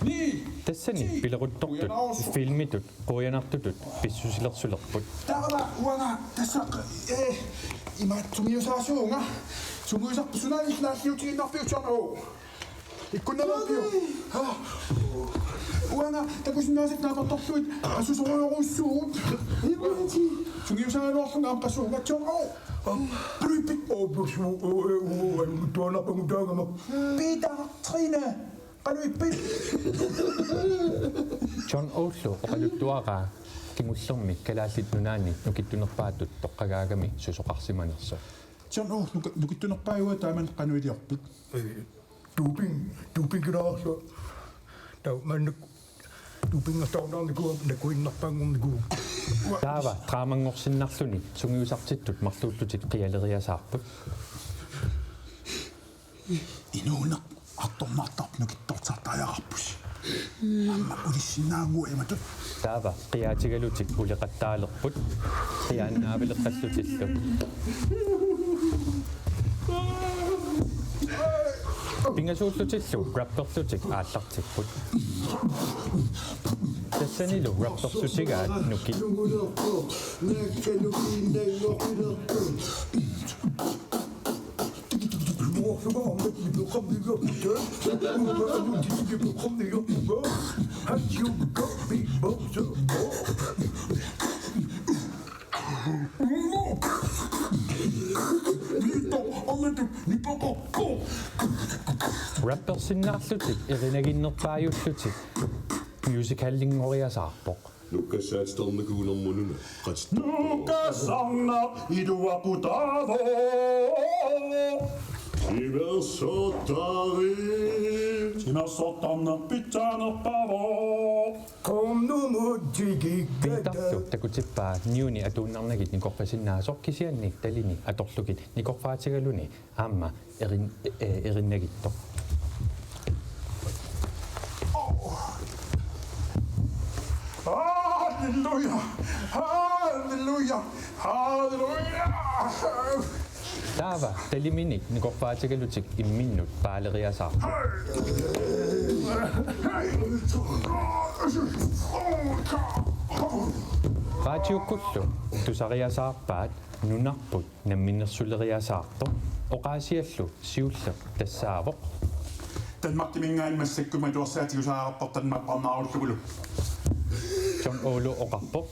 9 Tassani pileruttortut filmitut qoyanartutut pissusilersulerput. Taqala uanga tassaq imaatsumiusaasuunga. Sumuisarpusunaallillaалliutiginnarpiutsornau. Ikkunnalarpiu. Uanga takusinnaasik naakortorluit asusoriorussuut. Imaati. Sungiusaaluarlunga ampassuungatsorau. Pripik obusu tuanapangutaangama. Peter Trine. Qaluippit. John Oslo oqaluttuaqa kimullermi kalaallit nunaani nukittunerpaatut toqqagaagami susoqarsimanersa. John nukittunerpaayua taaman qanuiliorpit. Doping graso. Tau man doping astaunaanniku nakuinnarpaangorniku. Taava traamangorsinnarluni sungiusartittut martuullutit qialeriasaarput. Inuuneq attornaartarp nukittortartaajararpus. Amma ulissinnaangu imatut. Taava qiaatigalutik uliqattaalerput qiaannaavileqqallutillu. Pingasuullutillu grapperlutik aallartipput. Sanilo, Raptor Sutigat, Nuki. Raptor Sinarluti, Irinaginnerpaajulluti. Musicallinngoriasaarpoq. Nukkasaatsterna kuunermununa qatsta. Nukkasanna iduakutavo. Simersortarna pitsanerpavo. Kom nu mudjigi Pitarlu takutippaa niuni atuunnarnagit nikorpasinnaasor kisianni talini atorlukit nikorfaatigaluni aamma erinnagittor. Halleluja! Halleluja! Halleluja! Taava taliminik nikorfaatigalutik imminnut paaleriasaar. Faatiukkullu tusariasaarpaat nunarput namminnersuleriasaartor oqaasiallu siulleq tassaavoq. Tanmartimingaanmassakkumma tuorsaatigusaaraptor tanmapparnaarulluгulu. John Olo oqarpoq.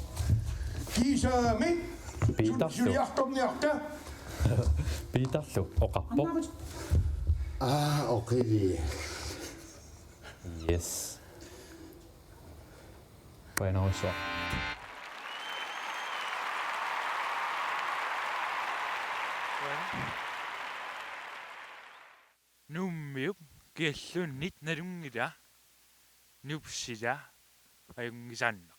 Kiisaami. Piitarlu. Juliartorniarta. Piitarlu oqarpoq. Okay. Yes. Bueno, eso. Nummiup kiallunnit nalungila nupsila ajungisanna.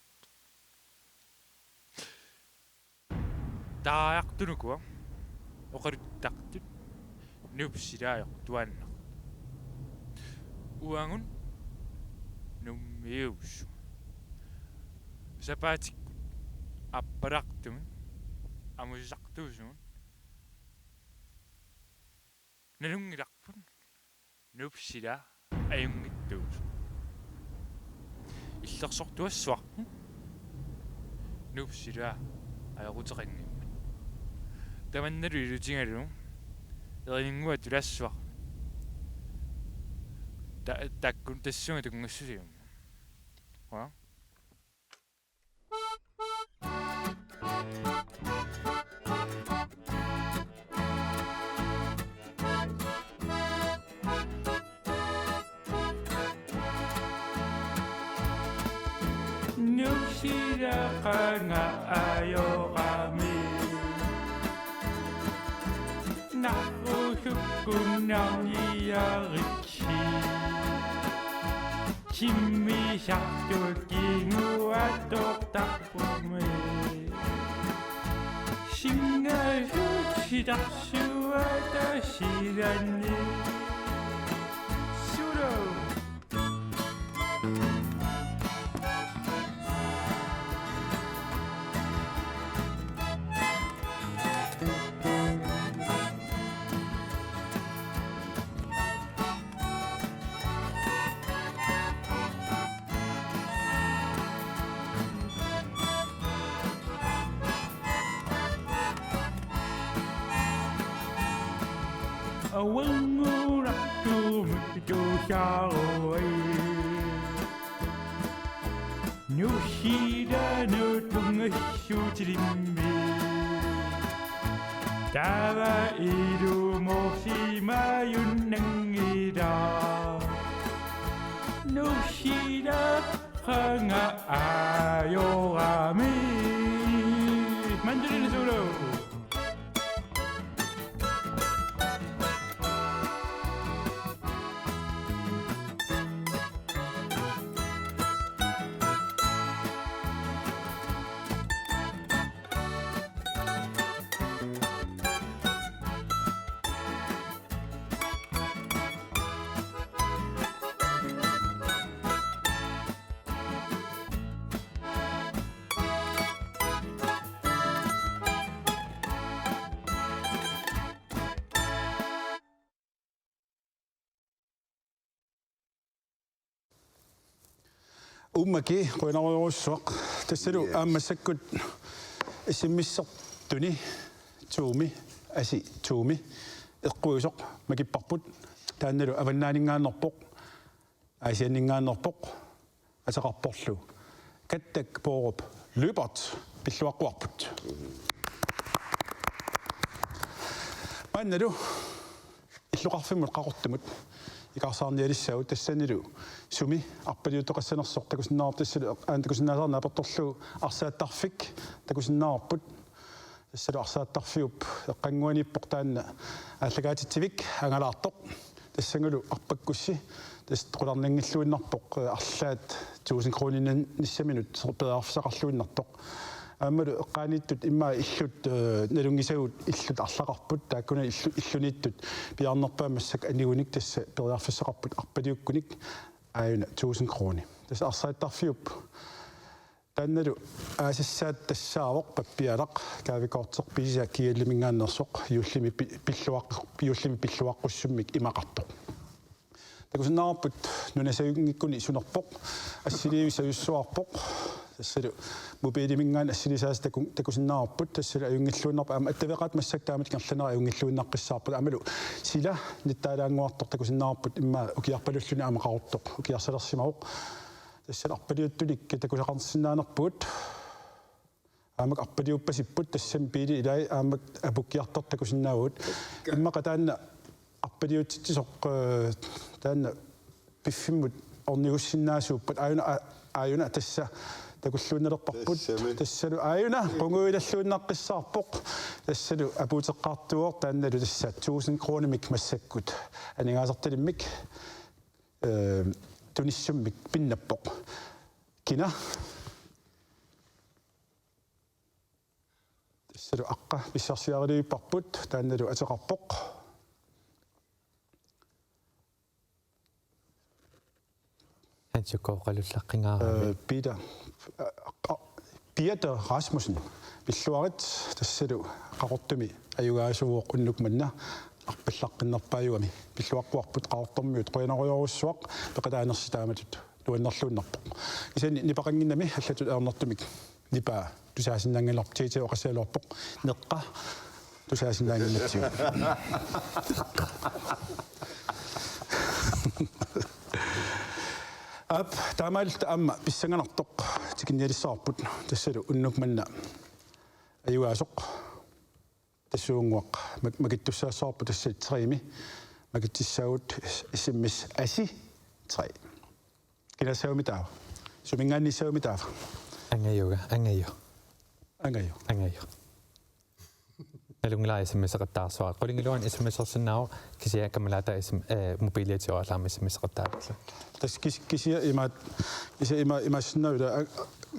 Taaqtunukua oqaruttaqtut nupsilaajoqtuanna. Uangun nummiuussu. Sapaatikku apparaqtumun amusaqtuusun nalungilaqpun nupsila ajungittuus. Illersortuassuarpu nupsila ajoquteqannimma. Tamannalu ilutigalu eriningua tulassuar. Takkun tassunga tungassulium. Wa? Nupsila qanga ayoqami naruhukkunnaariyarikki kimmisartukinguattortarpumi singaluutitarsuatasilani sulo. Tava idu mosimayunnangida Nushida hanga ayorami Mandarin solo. Ummaki qoinaruussuaq tassalu aammassakkut issimmissertuni tuumi asi tuumi eqquisoq makipparput taannalu avannaaningaannerpoq aisianningaannerpoq ataqarporlu kattak poorup løbert pilluaqquarput mannalu illuqarfimut qaqortumut икарсаарниалиссагут тассанилу суми арпалиутоқассанерсоқ такусиннаар тассалу такусиннаасаарна аперторлу арсааттарфик такусиннаарпут тассалу арсааттарфиуп эққангуаниппоқ таанна аллагаатитсивик ангалаартоқ тассангулу арпаккусси тас қуларнангиллуиннарпоқ арлаат 1000 кронинан ниссаминут пеаарфсақарлуиннартоқ аммалу эққааниттут иммаа иллут налунгисагут иллут арлақарпут тааккуна иллунииттут пиарнерпаамассак анигуник тасса периарфиссақарпут арпалиуккуник ааюна 1000 крони тас арсааттарфиуп таанналу аасассаат тассаавоқ паппиалақ каавикоортеқ писаа киаллимингааннерсоқ юуллими пиллуаққуссуммик имақартоқ такусиннаарпут нунасагунгиккуни сунерпоқ ассилиивисаюссуарпоқ тассалу мубилимингаан ассилисаас такусиннаарпут тассалу аюнгиллуиннарпа ама аттавеқаат массак таамат керланера аюнгиллуиннаққиссаарпут амалу сила ниттаалаангуартоқ такусиннаарпут имма укиарпалуллуни амақаруттоқ укиарсалерсимавоқ тассалу арпалиуттулик такусақарнссинаанерпут аамак арпалиуппасиппут тассам пили илай аамак апуккиартор такусиннаавут иммақа таанна арпалиутитсоқ таанна пиффиммут орнигуссиннаасууппут аюна тасса такуллууннерпарпут тассалу аюна қунгуилаллуиннаққиссаарпоқ тассалу апуутеққартуор таанналу тасса 1000 кронимик массаккут анигаасарталиммик туниссуммик пиннаппоқ кина тассалу аққа писсарсиарилуиппарпут таанналу атеқарпоқ Peter Rasmussen пиллуарит тассалу qaqortumi аюгаасууоқ уннукманна арпиллаққиннерпааюами пиллуаққуарпут qaortormiut qoinaruйоруссуақ пеқалаанерситааматут туаннерлууннарпоқ исани нипақангиннами аллатут аернэртумик нипаа тусаасиннаангилар тиитиоқассаалуарпоқ неққа тусаасиннаангилатсиу ап таамаалт аама писсанганартоқ тикинниалиссаарпут тассалу уннукманна аюгаасоқ тассуунгуақ макиттуссаассаарпу тассат триими макиттиссаагут смс аси 3 кинасауми таа сумингаанниссауми таа ангайо налунглаа смс-эқаттаарсуаа qulingluan смс-ерсиннаава кисиа камалаата мобилиатиорлаама смс-эқаттааватла тас кисиа имассиннавила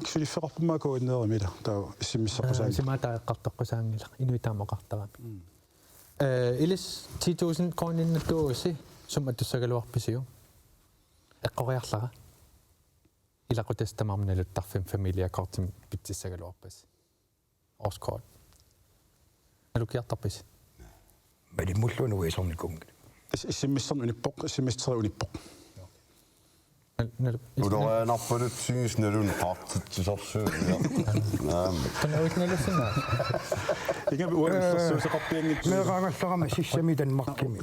кисулиффеқарпумаакуиннеримила таа смс-эққусаани симаатааққартоққусаангила инуитаамоқартарами илис 10000 коониннатууси сумматтуссагалуарписиу эққориарлара илақутастамарминалуттарфим фамилиакортим питсиссагалуарпас орскорт алукиартарпис малиммуллуна уисорникунг смс-сэрн униппоқ смс-тери униппоқ Udoranarpalut syysnelun qaartitsisarsuun танаутналуссина ингами уаннерсуусеқарпиангит меэраангалларама сиссами танмаркими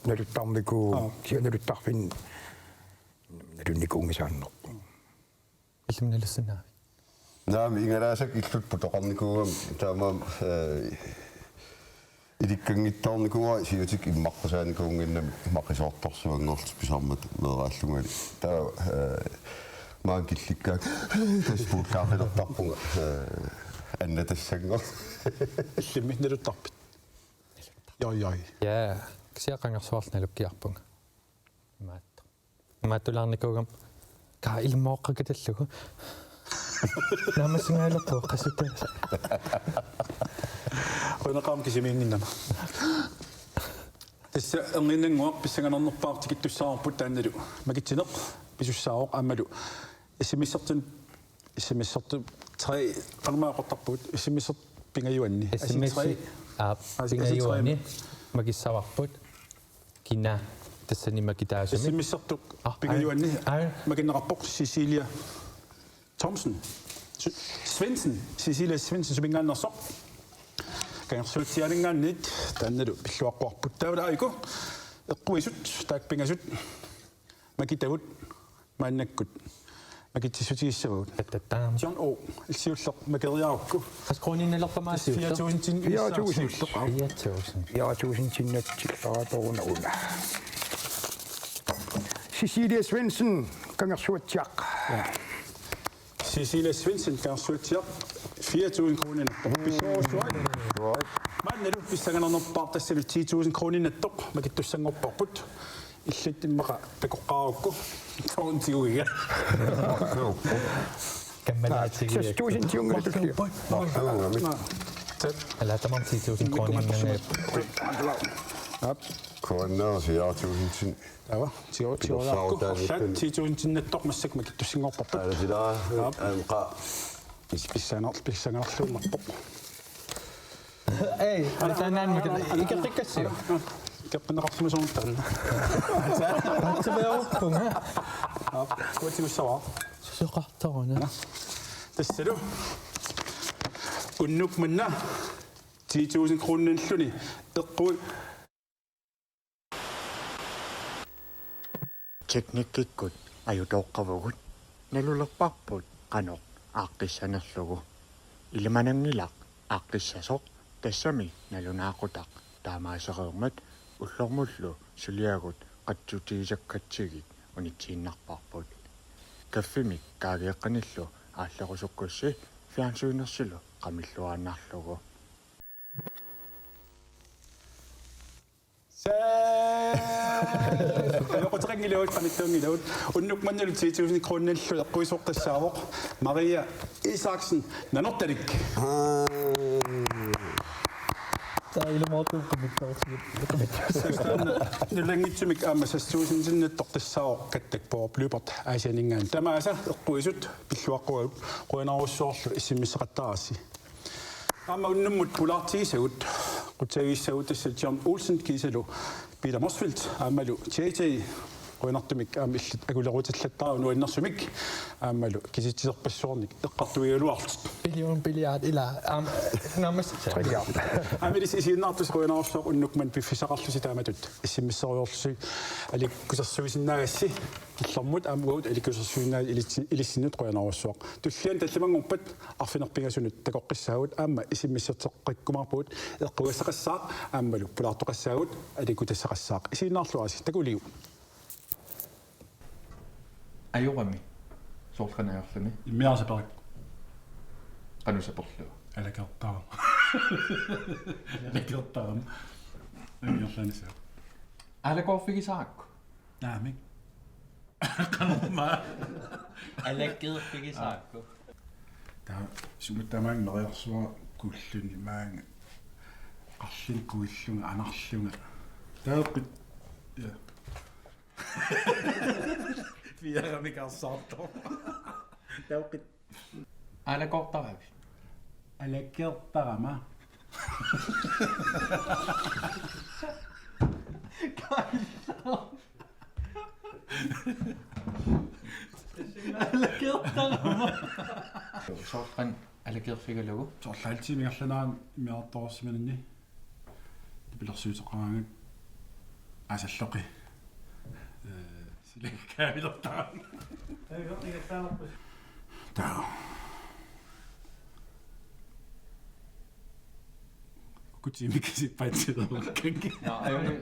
налуттарникуу сианалуттарфин налунникуунгисааннер илмналуссина наами ингалаасак иллутпу тоқарникуугам таамаам иликкангиттаарникуа сиутик иммаққусааникуунгиннами маққисоорторсуангорлс писармат мерааллунгали таа маан килликкаак таспууллаақилертарпунга аннатассангор иллимминнелуттарпит яй я ксиақангерсуарлналуккиарпунга мааттулаарникуугам ка илмооққакаталлугу намасингаалерпу қасута qunaqaam kisimiinninnama tassa erninnanguaq pissanganernerpaar tikittussaarupput taannalu makittineq pisussaaroq aammalu issimissert 3 qalmaaqortarput issimissert pingajuanni pingajuanni makissaavarput kina tassani makitaasumi issimissert pingajuanni makinneqarpoq Cecilia Thomsen, Svendsen, Cecilia Svendsen, som ingen så. Kan jeg sortere lidt, den er du beslår på der ikke. Quisut, tak penge sut. Magita ud, man ikke godt. Magita sutis så. John O, siger så med glæde af. Kas kronen eller for mig? 4.000 tin. 4.000 til net til farborgen under. Cecilia Svendsen, kan jeg så tjek. Cecilia Svendsen kan jeg så tjek. 4.000 kroner. Man er du, hvis der er noget bare, der sætter 10.000 kroner netop. Man kan du sænge op på put. I slet ikke meget begård. For en tid ikke. Kan man lade til? Så stod sin tjung med det der. Eller der man 10.000 kroner. Kroner, 4.000 tin. Ja, 10.000 tin netop, man kan du sænge op på put. Er det der? Spiser nok så meget på. Hey, er det en anden, man kan ikke rigtig se? Jeg kan nok med sådan en Så vil jeg også på her. Ja, hvad til så? Så ret der, Det ser du. Unnuk manna. 10.000 kroner sluni. Teknikkikut ajutoqqavugut nalullerparput qanoq aaqqissanerlugu ilimanangilaq aaqqissasoq tassami nalunaaqutaq taamaasereermat ullormullu suliagut qatsutiisakkatsigi unitsiinnarparput kaffimik kaagiiqqanillu aallerusuqqussi fiansuinersilu qamilluaannarlugu Jeg går trække i lavet, kan ikke i lavet. Og nu man jo 10.000 kroner til at gå i sorte sager. Maria Isaksen, Nanotarik. Der er meget god på mit Nu længe til mig om at 6.000 til at doktor sager kan det på opløbet af sendingen. Der er altså gå i sut, beslår gå en oversort i sin misrettasi. Amma nu mod polar tise ud. Kutagi så det så John Olsen kiselo. Peter Mosfeldt, amalu JJ qoinartumik agularutallattaa nuinnersumik amalu kisittiserpassuarnik eqqartuialuart billiard ila naamas trilliard amilis isiinnaartus qoinarussoq unnukman piffisaqarlusi taamatut issimissoriorlusi alikkusarsuisinnagassi illermut amuut alikusarsuinnaat ilissinut qoinarussoq tullian tallamangorpat arfinerpingasunut takoqqissaagut aamma isimmisserteqqikkumarpuut eqqugassaqassaaq aammalu pulaartoqassaagut alikutassaqassaaq isiinnaarluasi takuliu ajorami soorqanaarluni immiarsaperik qanusaperlu alakertaam alakertaam immiarlanisa alakorfigisaakku naamik alakerfigisaakku ta sumuttamang neriarsua kulluni maanga qarlin kuillunga anarlunga taaqit ja Fiera mig alsato. Taaqit alakortaravi alakertarama soorqan alakerfigalugu soorlaaltimiarlanaa miartorsimananni pilersuuteqaangak asalloqi silankaamilertaan taa kutsimikasi patsilerkanki ja ajoni